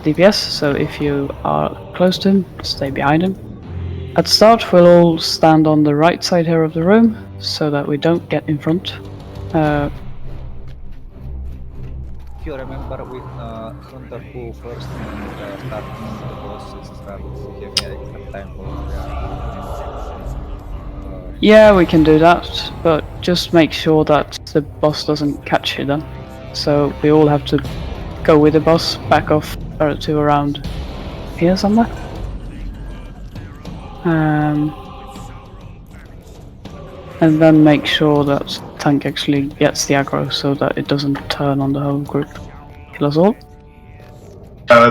DPS, so if you are close to him, stay behind him. At start, we'll all stand on the right side here of the room, so that we don't get in front. If you remember with Hunter who first starting the boss start, we have extra time for Yeah, we can do that, but just make sure that the boss doesn't catch you then. So we all have to go with the boss back off to around here somewhere. And then make sure that tank actually gets the aggro so that it doesn't turn on the whole group. Kill us all.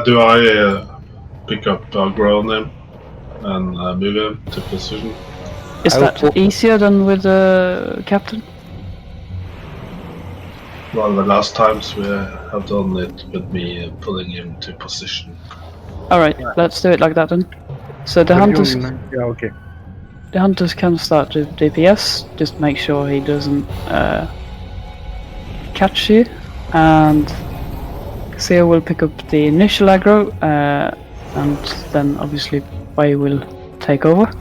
Do I pick up aggro on him and move him to position? Is that easier than with the captain? Well, the last times we have done it with me pulling him to position. Alright, let's do it like that then. So the hunters, Yeah, okay. the hunters can start with DPS, just make sure he doesn't catch you, and Xia will pick up the initial aggro, and then obviously Wei will take over.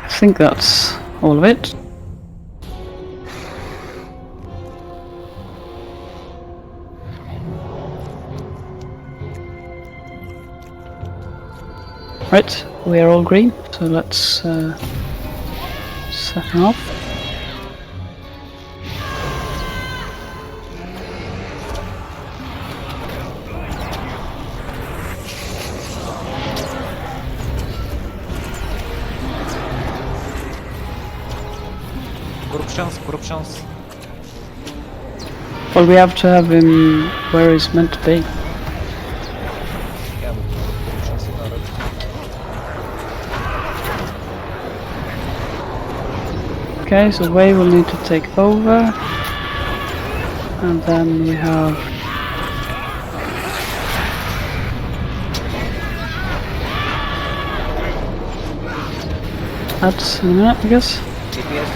I think that's all of it. Right, we are all green, so let's set him off. Corruptions. Well, we have to have him where he's meant to be. Okay, so Wei will need to take over, and then we have that's in a minute, I guess. DPS.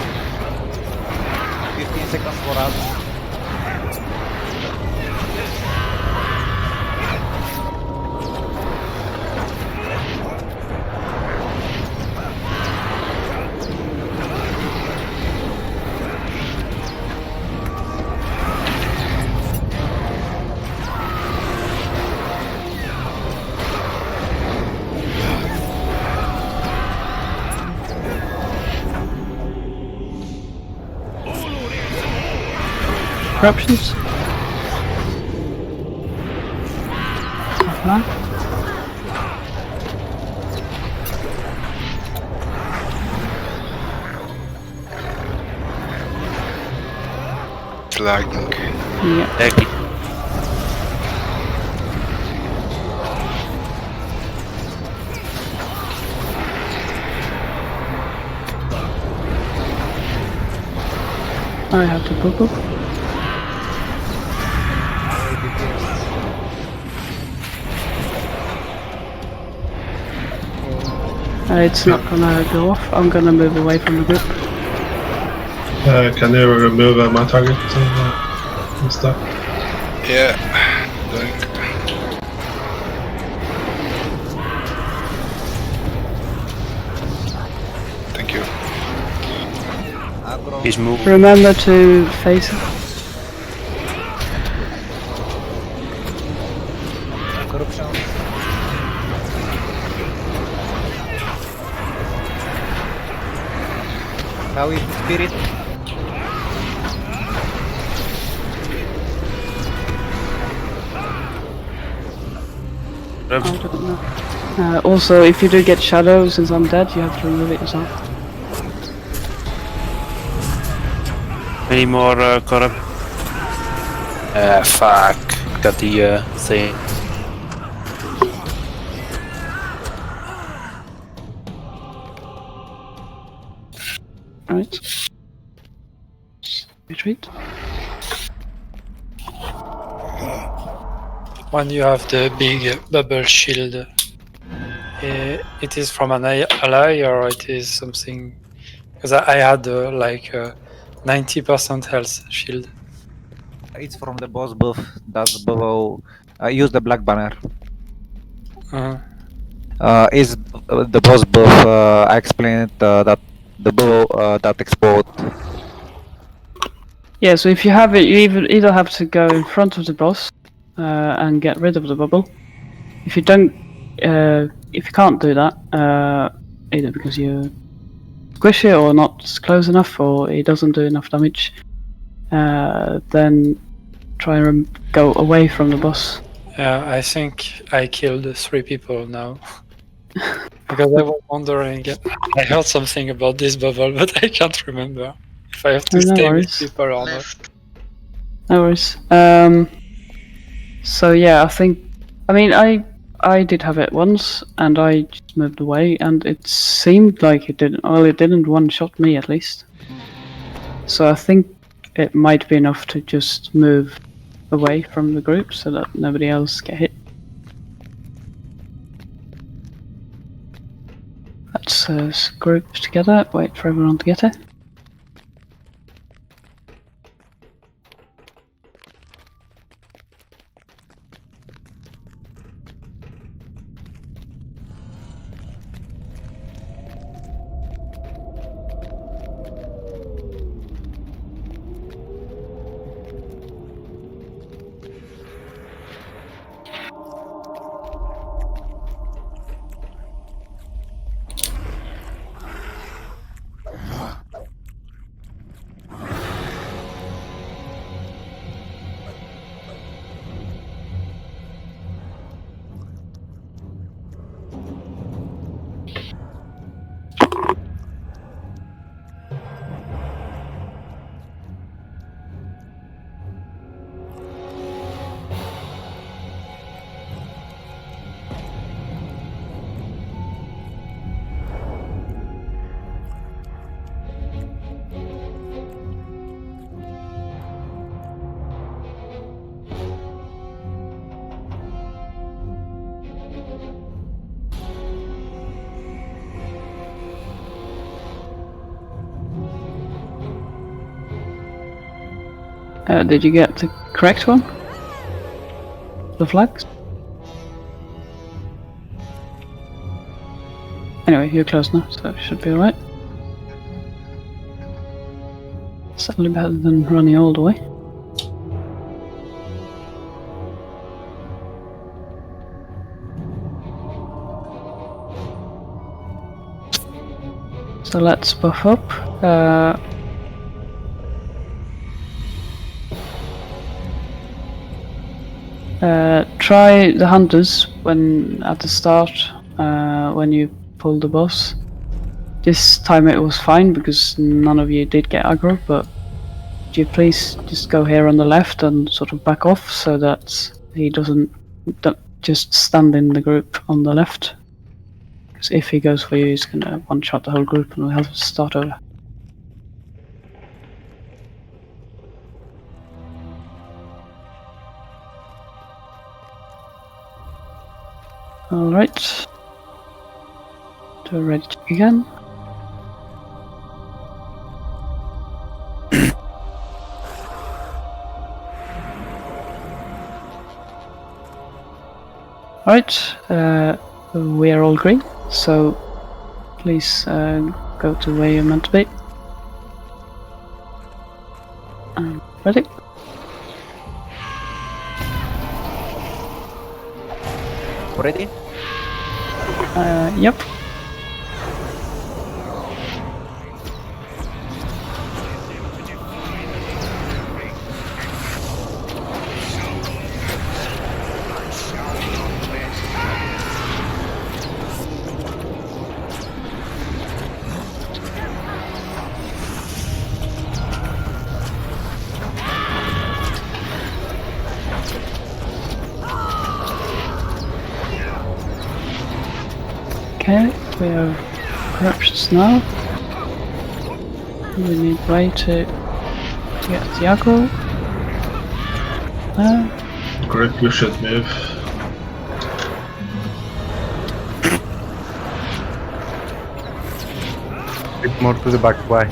15 seconds for us. Corruptions. It's lagging. Yeah. Exactly. I have to book up. It's not gonna go off. I'm gonna move away from the group. Can you remove my target and stuff? Yeah, doing. Thank you. Aggro. He's moving. Remember to face it. Corruptions. Now with spirit. I don't know. Also, if you do get shadow, since I'm dead, you have to remove it yourself. Any more corrupt? Fuck. Got the thing. Right. Retreat. When you have the big bubble shield, it is from an ally or it is something? Because I had like 90% health shield. It's from the boss buff. That's below. Use the black banner. Is the boss buff? I explained that the bow that explode. Yeah, so if you have it, you either have to go in front of the boss and get rid of the bubble. If you don't if you can't do that, either because you squish it or not close enough, or it doesn't do enough damage, then try and go away from the boss. Yeah, I think I killed 3 people now. Because I was wondering, I heard something about this bubble, but I can't remember if I have to No stay with worries. people or not. No worries. So yeah, I mean, I did have it once, and I just moved away, and it seemed like it didn't. Well, it didn't one-shot me at least. So I think it might be enough to just move away from the group so that nobody else get hit. Let's group together. Wait for everyone to get it. Did you get the correct one? The flags? Anyway, you're close now, so it should be alright. Certainly better than running all the way. So let's buff up. Try the hunters when at the start, when you pull the boss. This time it was fine because none of you did get aggro, but could you please just go here on the left and sort of back off so that he doesn't just stand in the group on the left? Because if he goes for you, he's gonna one-shot the whole group and we'll have to start over. Alright. So ready to begin. Alright, we are all green, so please go to where you're meant to be. Ready? Ready? Yep. Okay, we have corruptions now. We need way to get the aggro. Group, you should move. Bit more to the back way.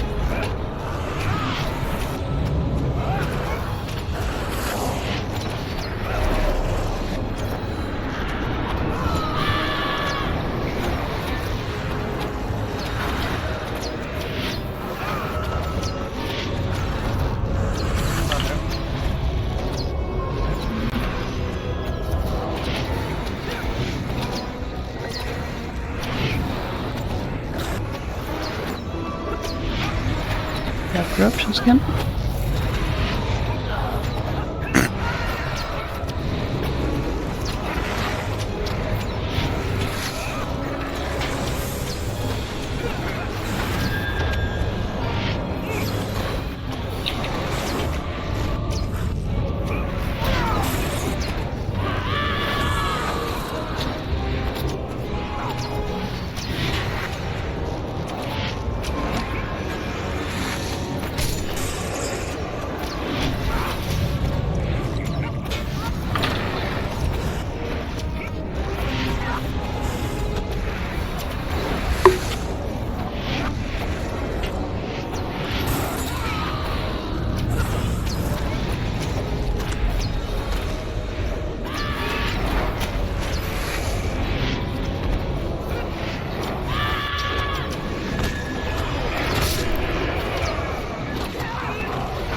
corruptions again.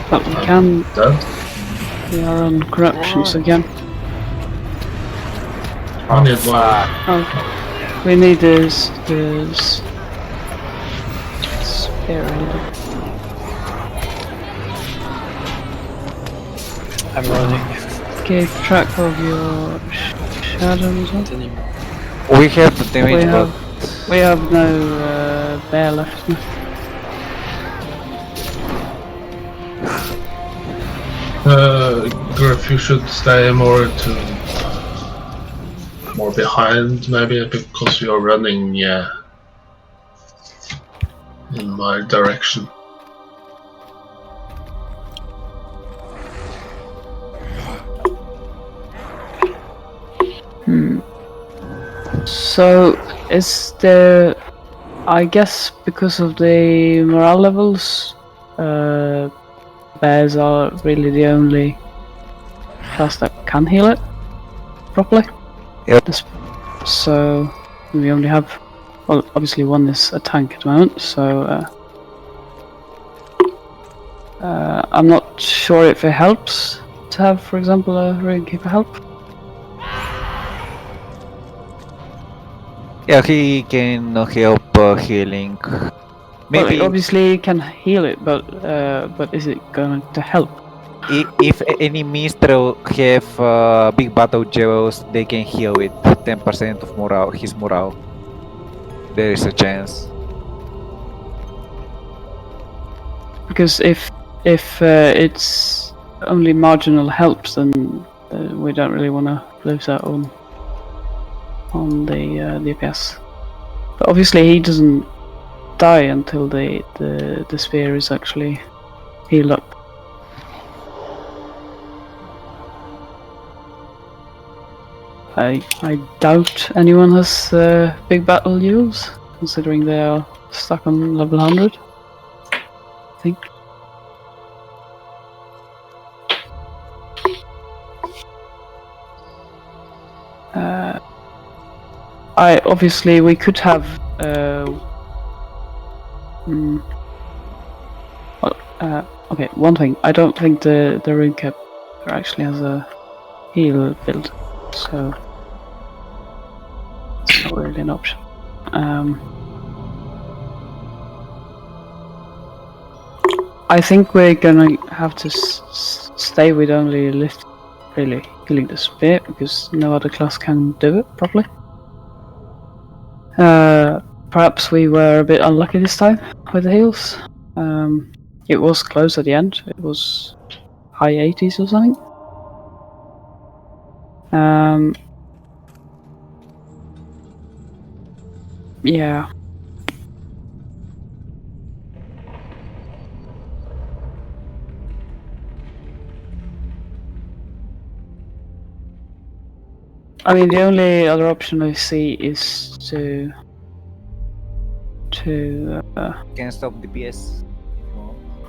But we can. Dead. We are on corruptions again. I need one. Oh, we need this spare. I'm running. Keep track of your shadows. Not anymore. We have the damage, but We have no bear left. Griff, you should stay more behind, maybe, because you're running in my direction. So, is there? I guess because of the morale levels, bears are really the only class that can heal it properly. Yep. So we only have, well, obviously one is a tank at the moment. So I'm not sure if it helps to have, for example, a Runekeeper help. yeah, he can help healing. Maybe Well, obviously he can heal it, but is it going to help? if enemies have big battle jewels, they can heal with 10% of morale. His morale. There is a chance. Because if it's only marginal helps, then we don't really want to lose out on the DPS. But obviously he doesn't die until the spear is actually healed up. I doubt anyone has big battle jewels, considering they are stuck on level 100. I think. Obviously we could have okay, one thing, I don't think the Runekeeper actually has a heal build, so it's not really an option. I think we're gonna have to stay with only lift, really healing the spear, because no other class can do it properly. Perhaps we were a bit unlucky this time with the heals. It was close at the end. It was high 80s or something. Yeah. I mean, the only other option I see is to Can stop DPS.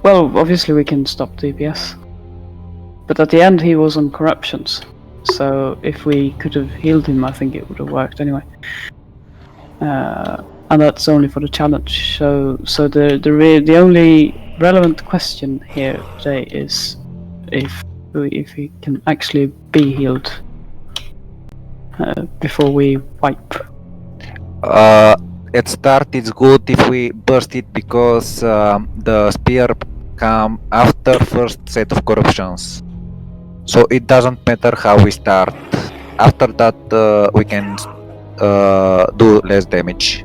well, obviously we can stop DPS, but at the end he was on corruptions, so if we could have healed him, I think it would have worked anyway. And that's only for the challenge. So the only relevant question here today is if he can actually be healed before we wipe. At start it's good if we burst it, because the spear come after first set of corruptions. So it doesn't matter how we start. After that, we can do less damage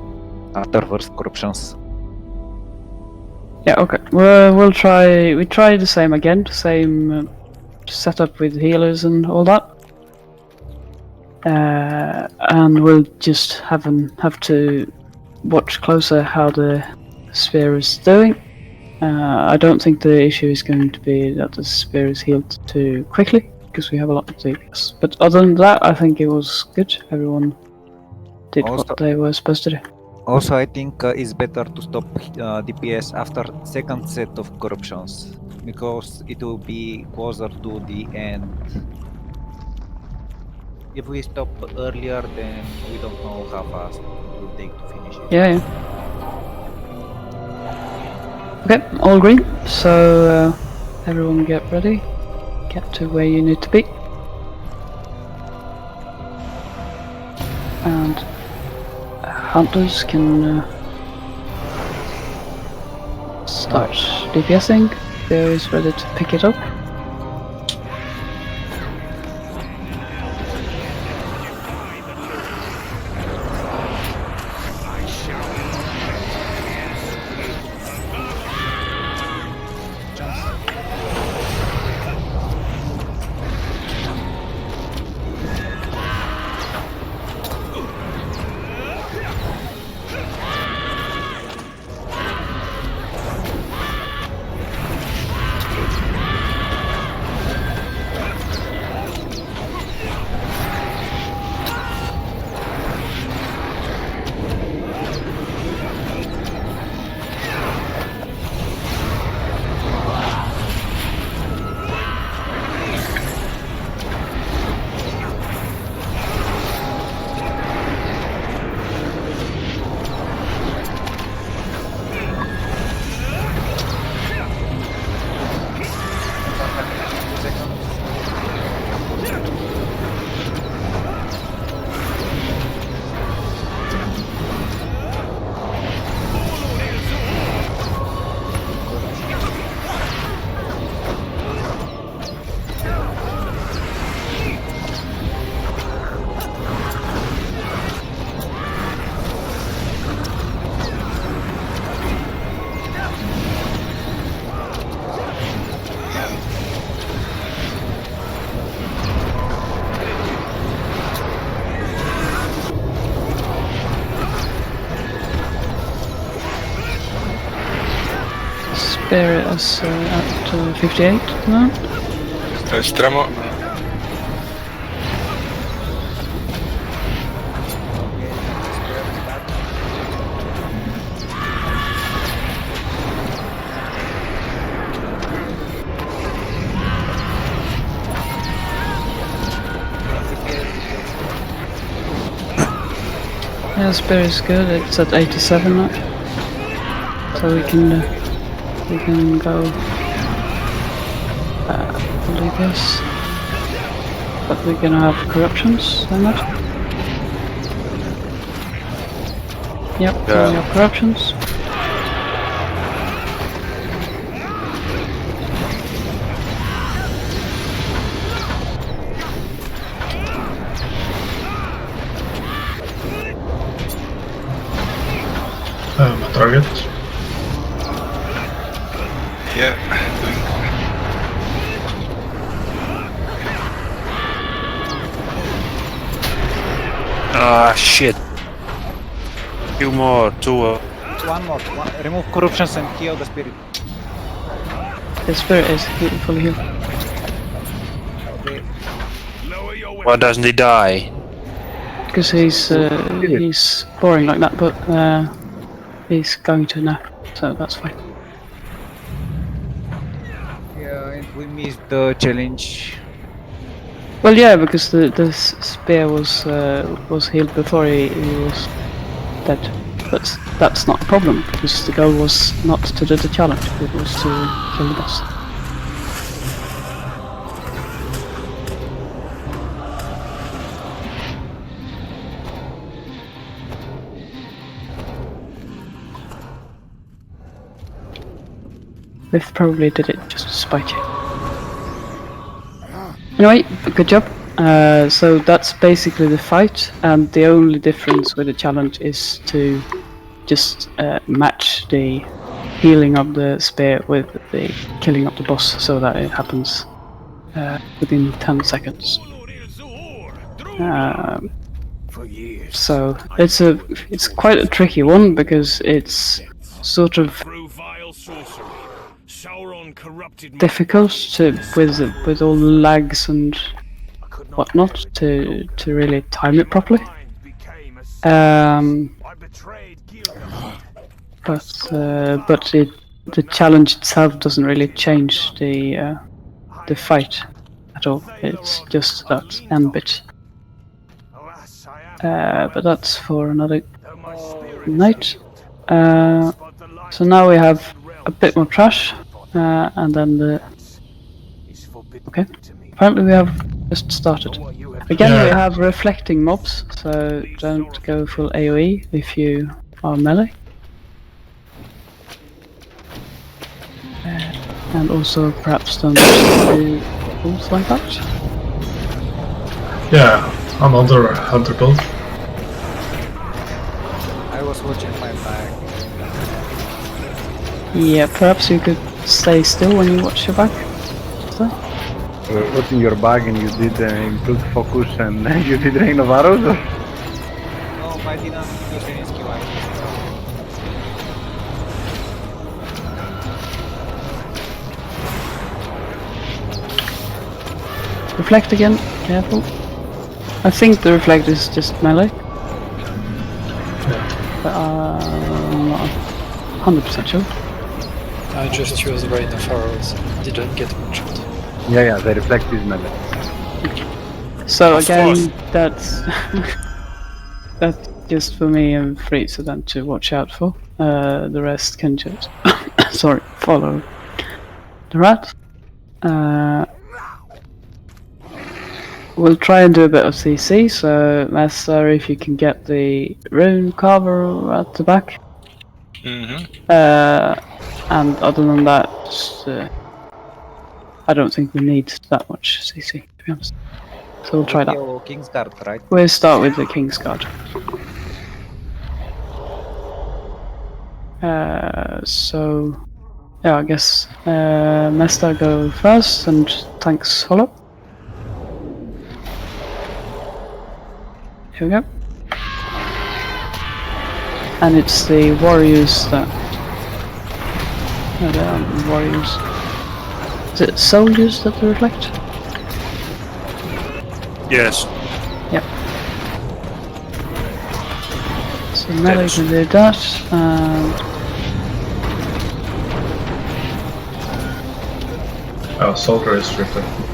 after first corruptions. Yeah, okay. We'll try. We try the same again. The same setup with healers and all that. And we'll just have to watch closer how the spear is doing. I don't think the issue is going to be that the spear is healed too quickly, because we have a lot of DPS. But other than that, I think it was good. Everyone did Also- what they were supposed to do. Also, I think it's better to stop DPS after second set of corruptions, because it will be closer to the end. If we stop earlier, then we don't know how fast it will take to finish it. Yeah. Okay, all green. So everyone get ready. Get to where you need to be. And hunters can start DPSing. Bear is ready to pick it up. Bear is at 58 now. Stremo. Yeah, spear is good. It's at 87 now, so we can go leave this. But we're gonna have corruptions, isn't it? Yep, Yeah. we have corruptions. Target. Yeah, doing. Ah, shit. Two more, two. One more. Remove corruptions and heal the spirit. The spirit is fully healed. Okay. Lower your weapon. Why doesn't he die? Because he's boring like that, but he's going to now, so that's fine. Yeah, and we missed the challenge. Well, yeah, because the spear was healed before he was dead. But that's not a problem, because the goal was not to do the challenge, it was to kill the boss. They've probably did it just to spite you. Anyway, good job. So that's basically the fight, and the only difference with the challenge is to just match the healing of the spear with the killing of the boss, so that it happens within 10 seconds. So it's quite a tricky one because it's sort of difficult with all the lags and whatnot to really time it properly. But the challenge itself doesn't really change the fight at all. It's just that end bit. But that's for another night. So now we have a bit more trash, and then the. Okay. Apparently we have just started. Again, we have reflecting mobs, so don't go full AoE if you are melee. And also perhaps don't do pulls like that. Yeah, another hunter build. I was watching my back. Yeah, perhaps you could stay still when you watch your back. So. Watching your bag and you did improved focus and you did rain of arrows? Or? No, I didn't use any skill items. Reflect again, careful. I think the reflect is just melee. But I'm not 100% sure. I just used rain of arrows. Didn't get much of it. Yeah, the reflect is melee. So again, that's that's just for me and Fritz then to watch out for. The rest can just follow the rat. We'll try and do a bit of CC. So Master, if you can get the rune carver at the back. And other than that, just, I don't think we need that much CC, to be honest. So we'll try that. King's Guard, right? We'll start with the King's Guard. So, yeah, I guess Mesta go first, and thanks, Hollow. Here we go. And it's the warriors that. No, they aren't warriors. Is it soldiers that they reflect? Yes. Yep. So melee can do that, and Oh, soldier is reflected.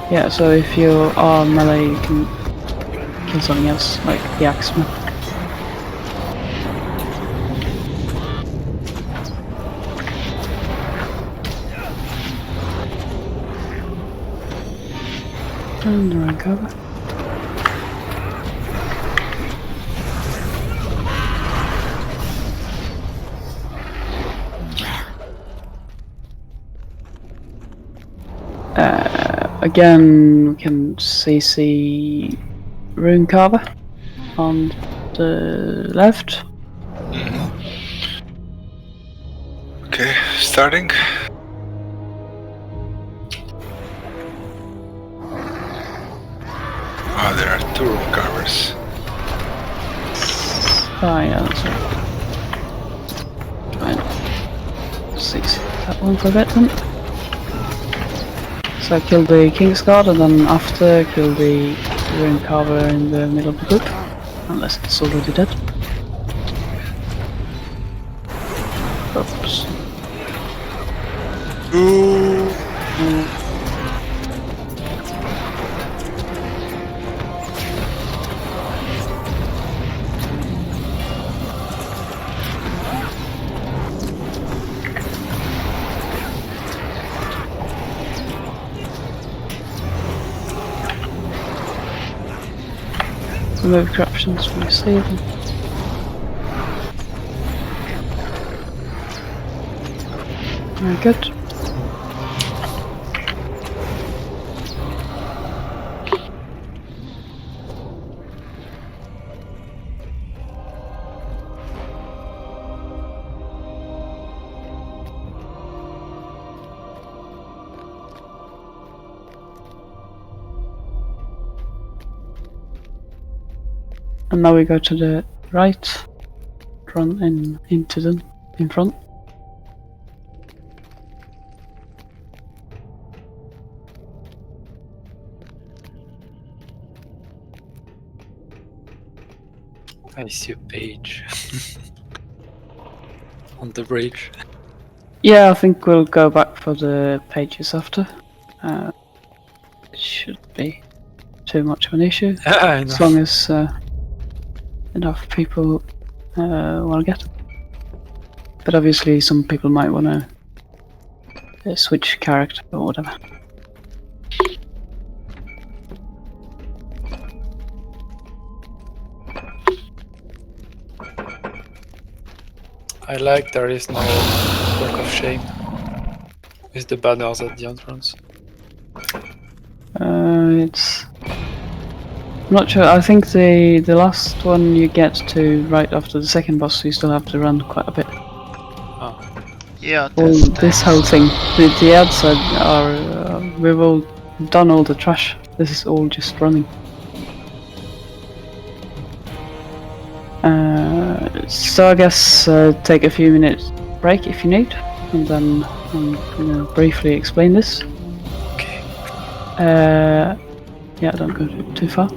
yeah, so if you are melee you can kill something else, like the axeman. And the rank cover. Again, we can CC rune carver on the left. Okay, starting. Oh, there are two room covers. Oh yeah, that's right. Fine. CC that one for a bit then. So kill the King's Guard, and then after kill the rune carver in the middle of the group, unless it's already dead. Oops. Remove corruptions when you save them. Very good. And now we go to the right, run into them in front. I see a page on the bridge. Yeah, I think we'll go back for the pages after. It shouldn't be too much of an issue, I as know. long as enough people want to get them. But obviously some people might want to switch character or whatever. I like there is no walk of shame with the banners at the entrance. It's... I'm not sure. I think the last one you get to right after the second boss, you still have to run quite a bit. Yeah, All this whole thing, the ads are we've all done all the trash. This is all just running. So I guess take a few minutes break if you need, and then I'm gonna briefly explain this. Okay. Yeah, don't go too far.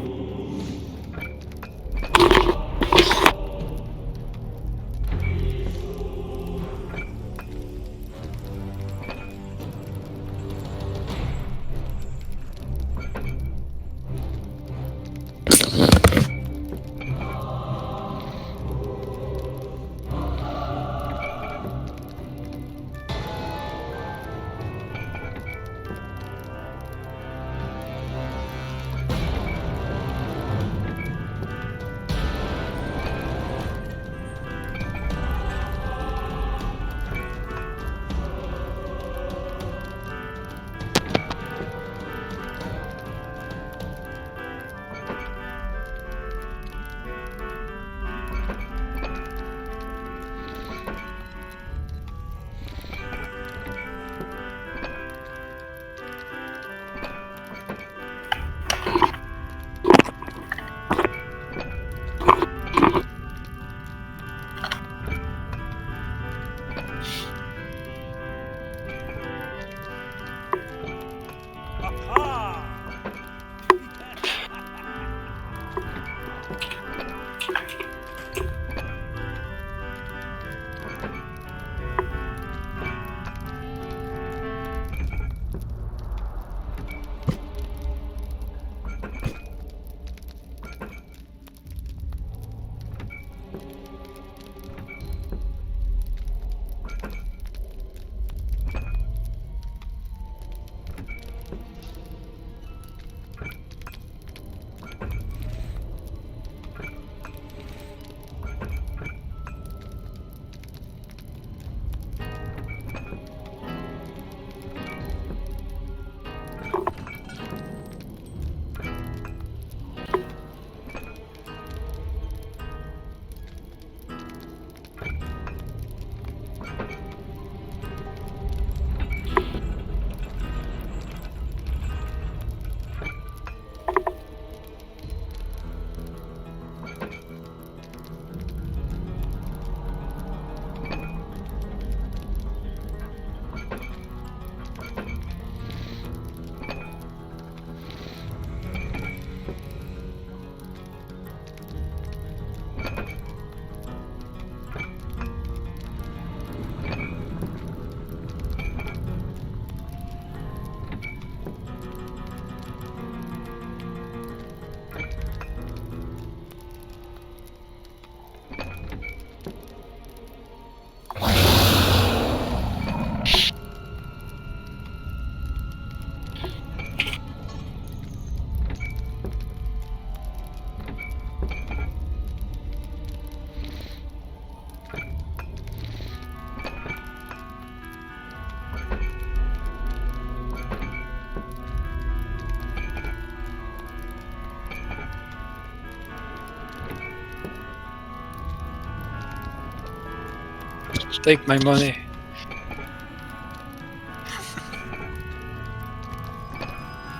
take my money.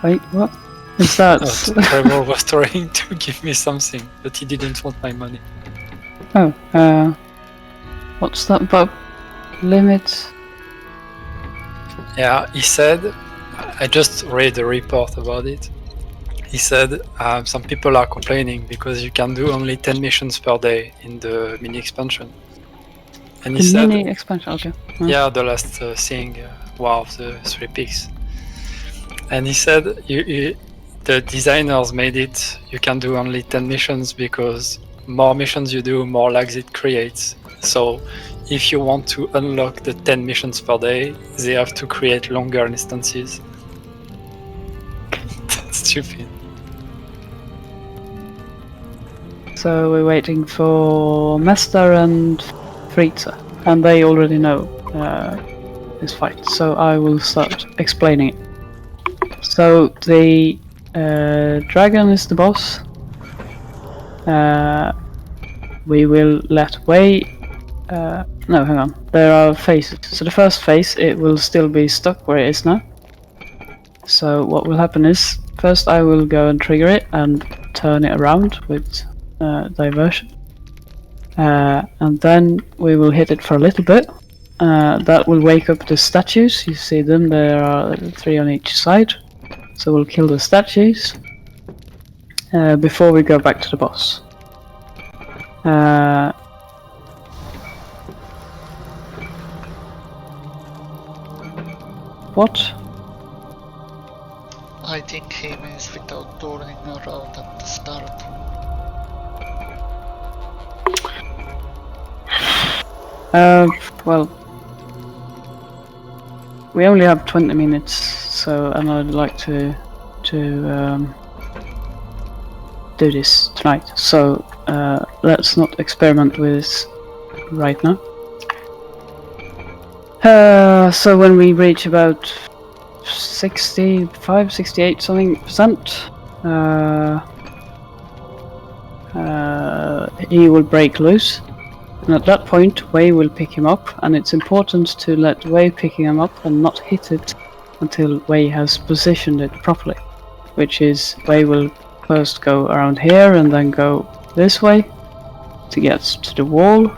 Wait, what? Is that? Trevor was trying to give me something, but he didn't want my money. Oh, what's that about limit? Yeah, he said, I just read a report about it. He said some people are complaining because you can do only 10 missions per day in the mini expansion. And he The said, mini expansion, okay. yeah, the last thing, War of the Three Peaks. And he said the designers made it, you can do only 10 missions because more missions you do, more lags it creates. So if you want to unlock the 10 missions per day, they have to create longer instances. That's stupid. So we're waiting for Mester and Frieza, and they already know this fight, so I will start explaining it. So the dragon is the boss. We will let Wei... no, hang on. There are phases. So the first phase, it will still be stuck where it is now. So what will happen is, first I will go and trigger it and turn it around with diversion. And then we will hit it for a little bit. That will wake up the statues. You see them, there are 3 on each side. So we'll kill the statues before we go back to the boss. What? I think he means without turning around at the start. Well, we only have 20 minutes, so and I'd like to do this tonight. So let's not experiment with this right now. So when we reach about 65, 68 something %, he will break loose. And at that point, Wei will pick him up, and it's important to let Wei pick him up and not hit it until Wei has positioned it properly. Which is, Wei will first go around here and then go this way to get to the wall,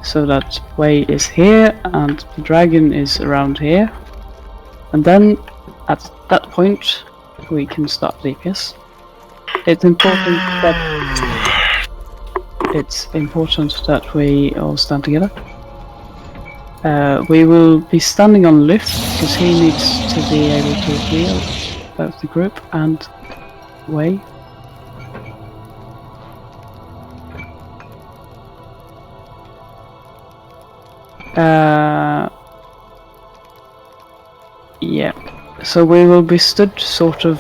so that Wei is here and the dragon is around here. And then, at that point, we can start DPS. It's important that we all stand together. We will be standing on lift because he needs to be able to heal both the group and Wei. Yeah, so we will be stood sort of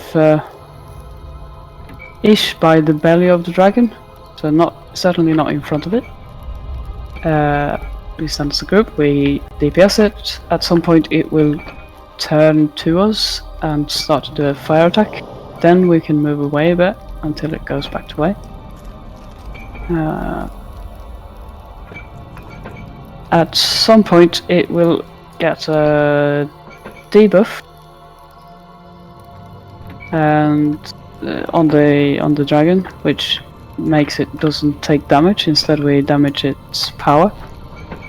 ish by the belly of the dragon. So certainly not in front of it. We stand as a group, we DPS it. At some point it will turn to us and start to do a fire attack. Then we can move away a bit until it goes back to Wei. At some point it will get a debuff and on the dragon, which makes it doesn't take damage, instead we damage its power.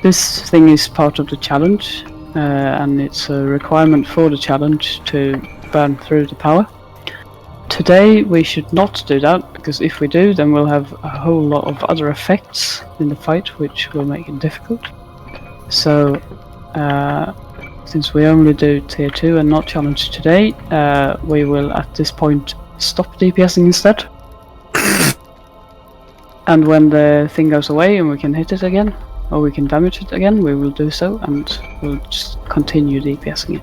This thing is part of the challenge, and it's a requirement for the challenge to burn through the power. Today we should not do that, because if we do, then we'll have a whole lot of other effects in the fight which will make it difficult. So since we only do tier 2 and not challenge today, we will at this point stop DPSing instead. And when the thing goes away and we can hit it again, or we can damage it again, we will do so, and we'll just continue DPSing it.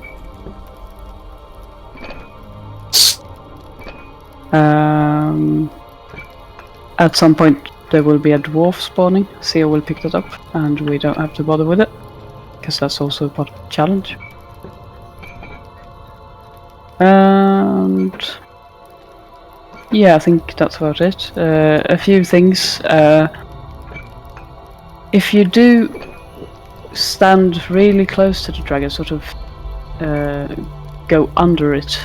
At some point there will be a dwarf spawning. Sia will pick that up, and we don't have to bother with it, because that's also part of the challenge. And yeah, I think that's about it. A few things. If you do stand really close to the dragon, sort of go under it,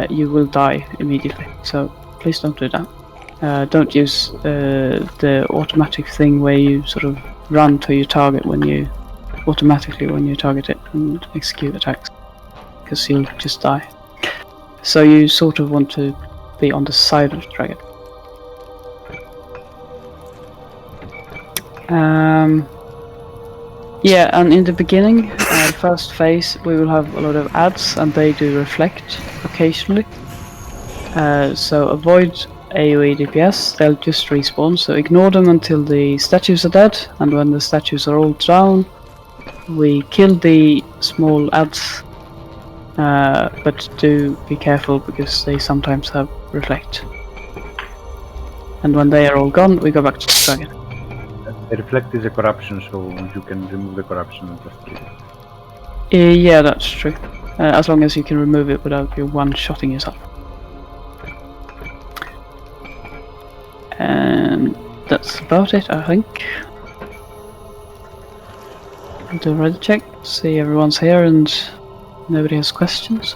you will die immediately. So please don't do that. Don't use the automatic thing where you sort of run to your target when you target it and execute attacks, because you'll just die. So you sort of want to be on the side of the dragon. Yeah, and in the beginning, first phase, we will have a lot of ads, and they do reflect occasionally. So avoid AoE DPS, they'll just respawn, so ignore them until the statues are dead, and when the statues are all down, we kill the small ads, but do be careful because they sometimes have reflect. And when they are all gone, we go back to the dragon. The reflect is a corruption, so you can remove the corruption and just kill it. Yeah, that's true. As long as you can remove it without you one-shotting yourself. And that's about it, I think. I'll do a ready check, see everyone's here and nobody has questions.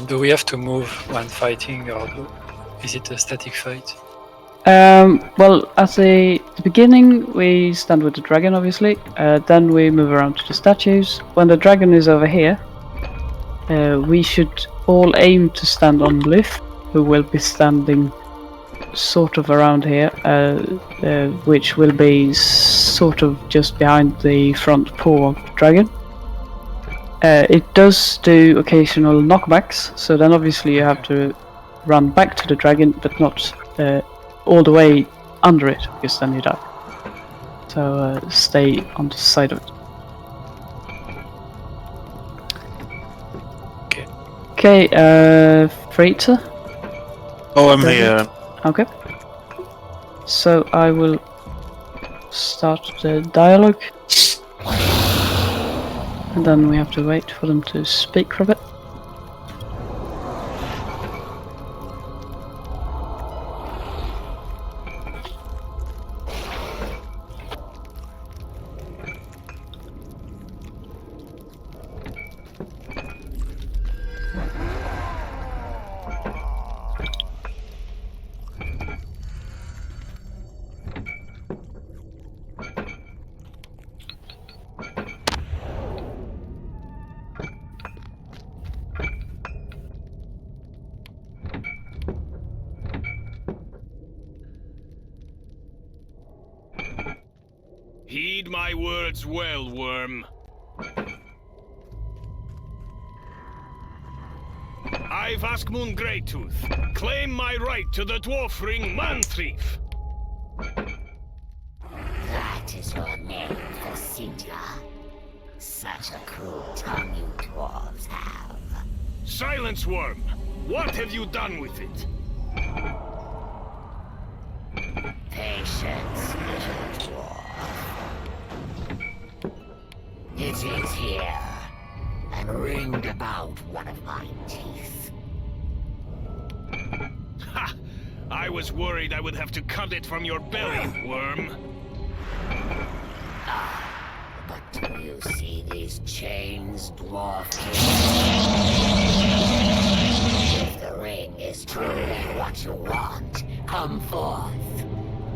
Do we have to move when fighting, or is it a static fight? Well, at the beginning we stand with the dragon, obviously, then we move around to the statues. When the dragon is over here, we should all aim to stand on Lith, who will be standing sort of around here, which will be sort of just behind the front paw of the dragon. It does do occasional knockbacks, so then obviously you have to run back to the dragon, but not all the way under it, because then you die. So stay on the side of it. Okay, Freighter? Oh, I'm here. Okay. So I will start the dialogue. And then we have to wait for them to speak for a bit. Heed my words well, Worm. I've Askmoon Greytooth. Claim my right to the Dwarf Ring Man-Thief. That is your name, Cynthia. Such a cruel tongue you dwarves have. Silence, Worm! What have you done with it? Patience, little dwarf. It is here, and ringed about one of my teeth. Ha! I was worried I would have to cut it from your belly, Worm. But do you see these chains, Dwarf King? If the ring is truly what you want, come forth.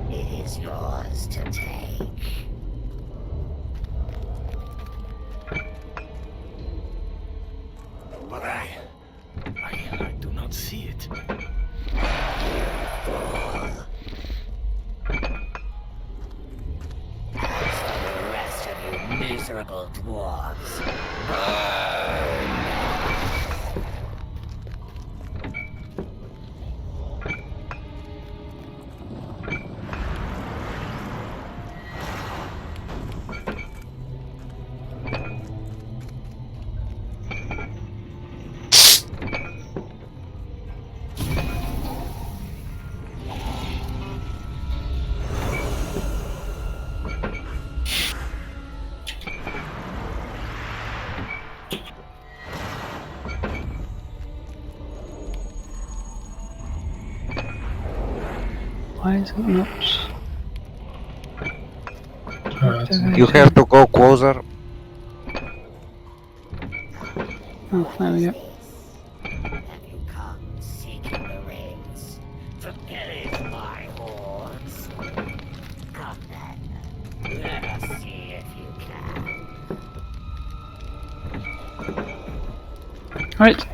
It is yours to take. But I do not see it. As for the rest of you miserable dwarves, Why is it not? You have to go closer. Oh, there we go. Have you come seeking the rings to pillage my hordes? Come then, let us see if you can. Right.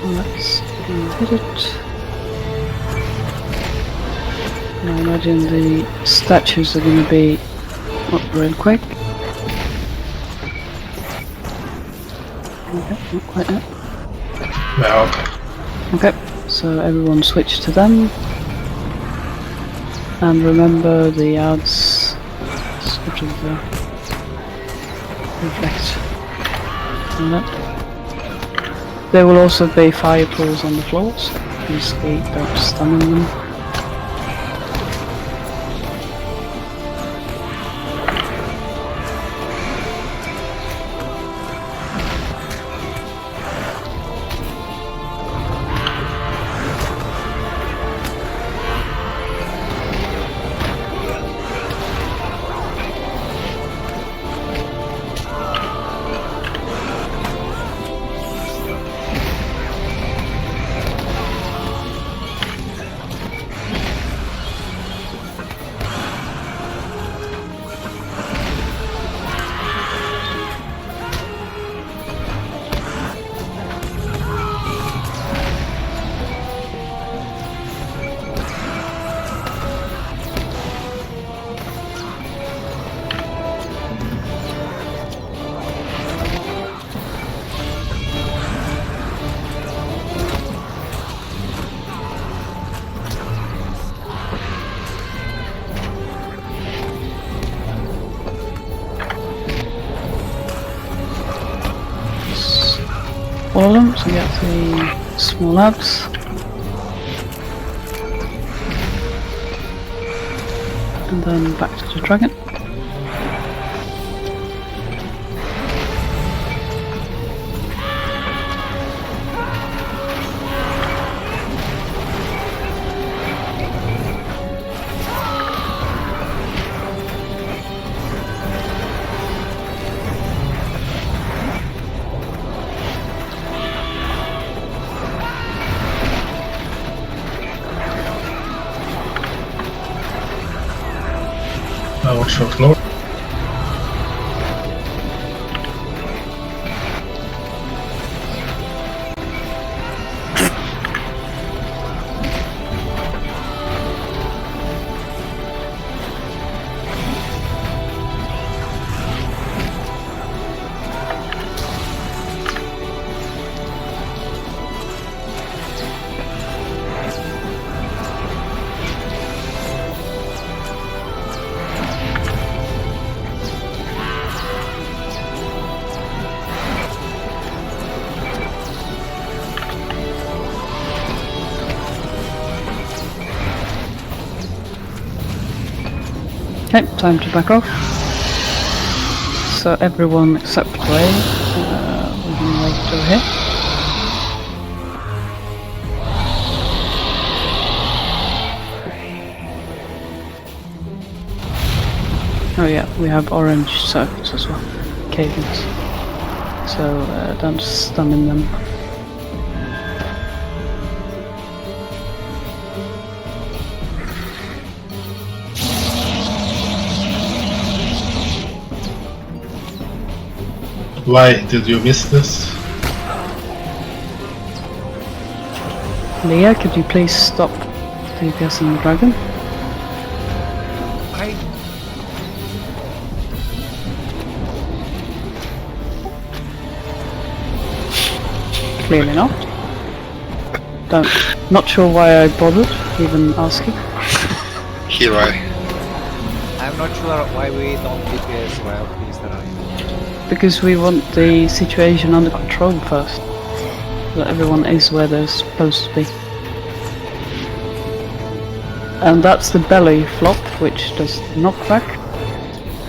Let's hit it. I imagine the statues are going to be up real quick. Okay, not quite yet. Yeah. Okay, so everyone switch to them. And remember the ads sort of reflect on that. There will also be fire pools on the floors. Please don't stun in them. All of them, so we get the small labs. And then back to the dragon. Watch the floor. Okay, time to back off. So everyone except Ray, we can wait over here. Oh yeah, we have orange circuits as well, cave-ins. So don't stun in them. Why did you miss this? Leah, could you please stop DPS on the dragon? Clearly not. Not sure why I bothered even asking. Here I'm not sure why we don't DPS while he's running. Because we want the situation under control first. So that everyone is where they're supposed to be. And that's the belly flop, which does knockback.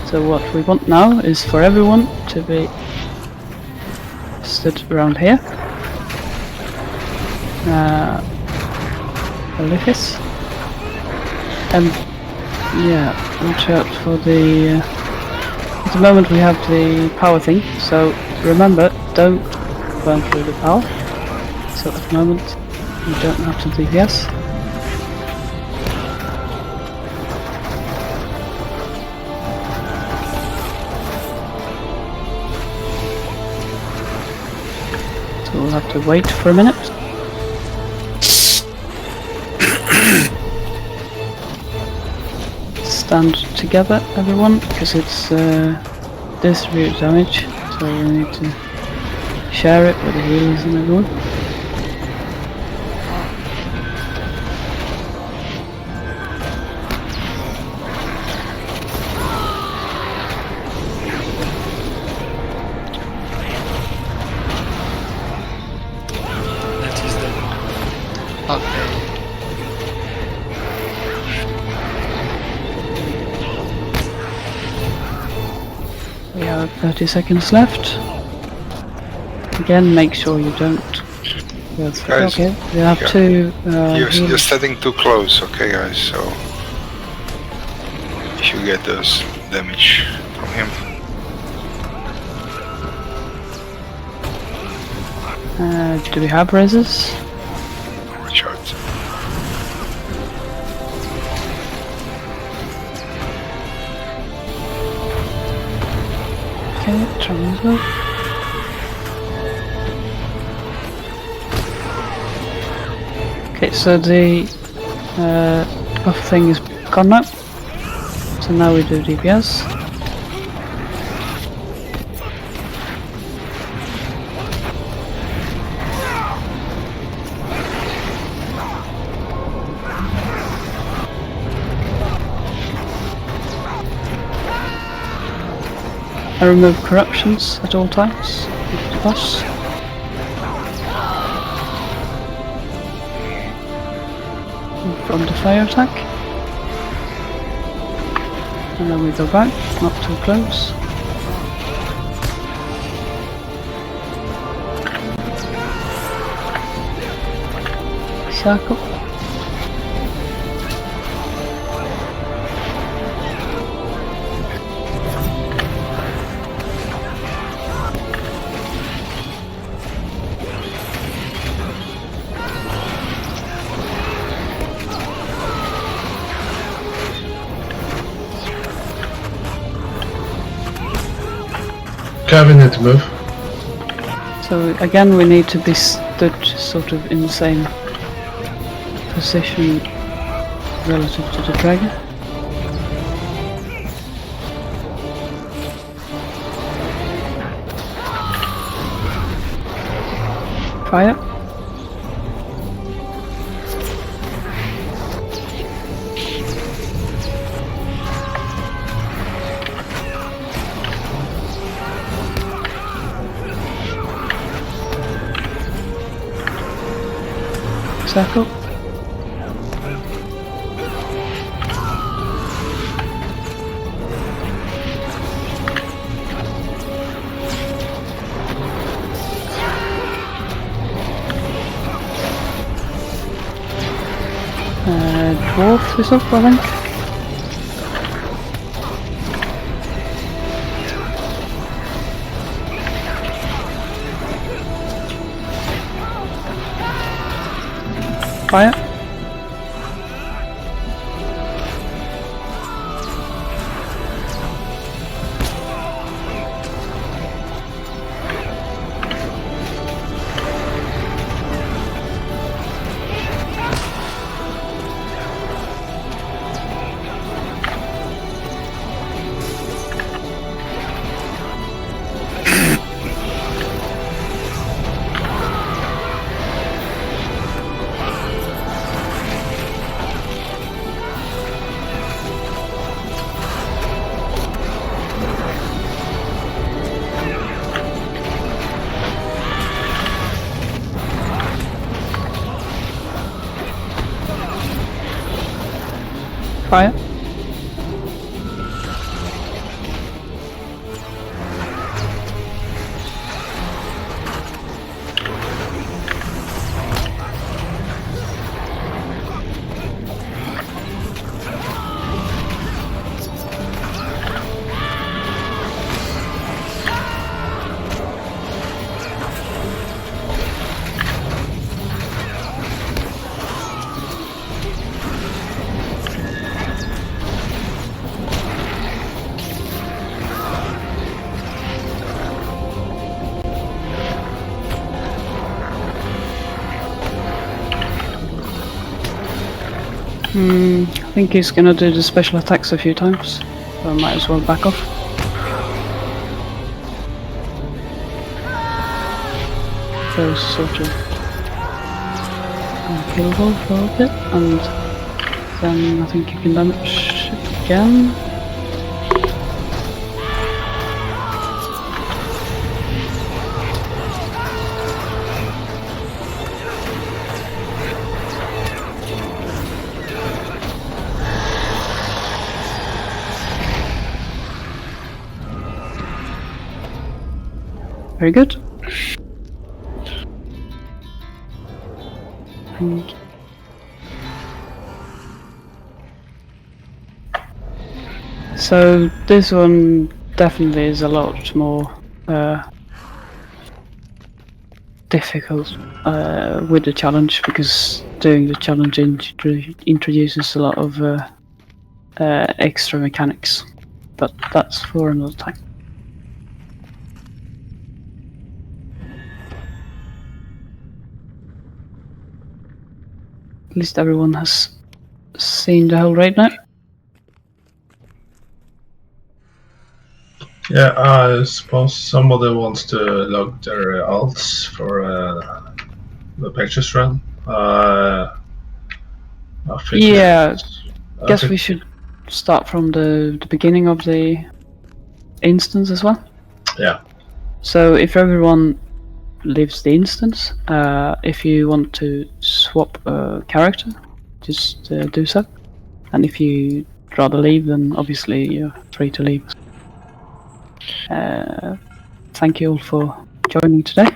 So what we want now is for everyone to be stood around here. Alifis. And yeah, watch out for the. At the moment we have the power thing, so remember, don't burn through the power. So at the moment you don't have to DPS. So we'll have to wait for a minute. Stand together, everyone, because it's distributed damage, so we need to share it with the healers and everyone. That is dead. Okay. We have 30 seconds left. Again, make sure you don't. Yes, Guys, okay, we have yeah. two. You're healers. standing too close, okay, guys? So if you get those damage from him, Do we have reses? recharge. Okay, transfer. Okay, so the buff thing is gone now. So now we do DPS. I remove corruptions at all times with the boss. From the fire attack. And then we go back, not too close. Circle. Kevin, need to move. So again we need to be stood sort of in the same position relative to the dragon. Fire. Circle. Dwarf is up, I think. Fire. Fire. I think he's gonna do the special attacks a few times, so I might as well back off. Those sort of unkillable for a bit, and then I think you can damage it again. Very good. And so this one definitely is a lot more difficult with the challenge, because doing the challenge introduces a lot of extra mechanics, but that's for another time. At least everyone has seen the whole raid now. Yeah, I suppose somebody wants to log their alts for the pictures run. I think. Yeah, guess we should start from the beginning of the instance as well. Yeah. So if everyone leaves the instance, if you want to swap a character, just do so. And if you'd rather leave, then obviously you're free to leave. Thank you all for joining today.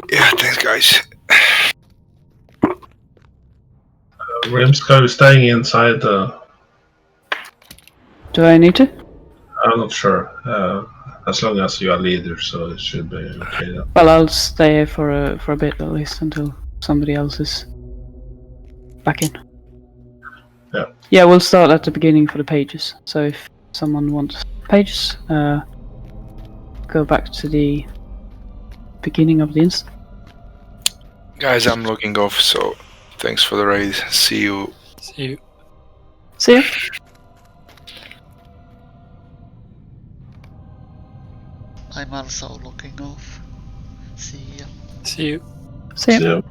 Yeah, thanks, guys. Rimsco is staying inside the. Do I need to? I'm not sure. As long as you are leader, so it should be okay. Then. Well, I'll stay for a bit at least until somebody else is back in. Yeah. Yeah, we'll start at the beginning for the pages. So if someone wants pages, go back to the beginning of the instance. Guys, I'm logging off, so thanks for the raid. See you. See you. See ya. I'm also looking off. See ya. See you. See ya. See you.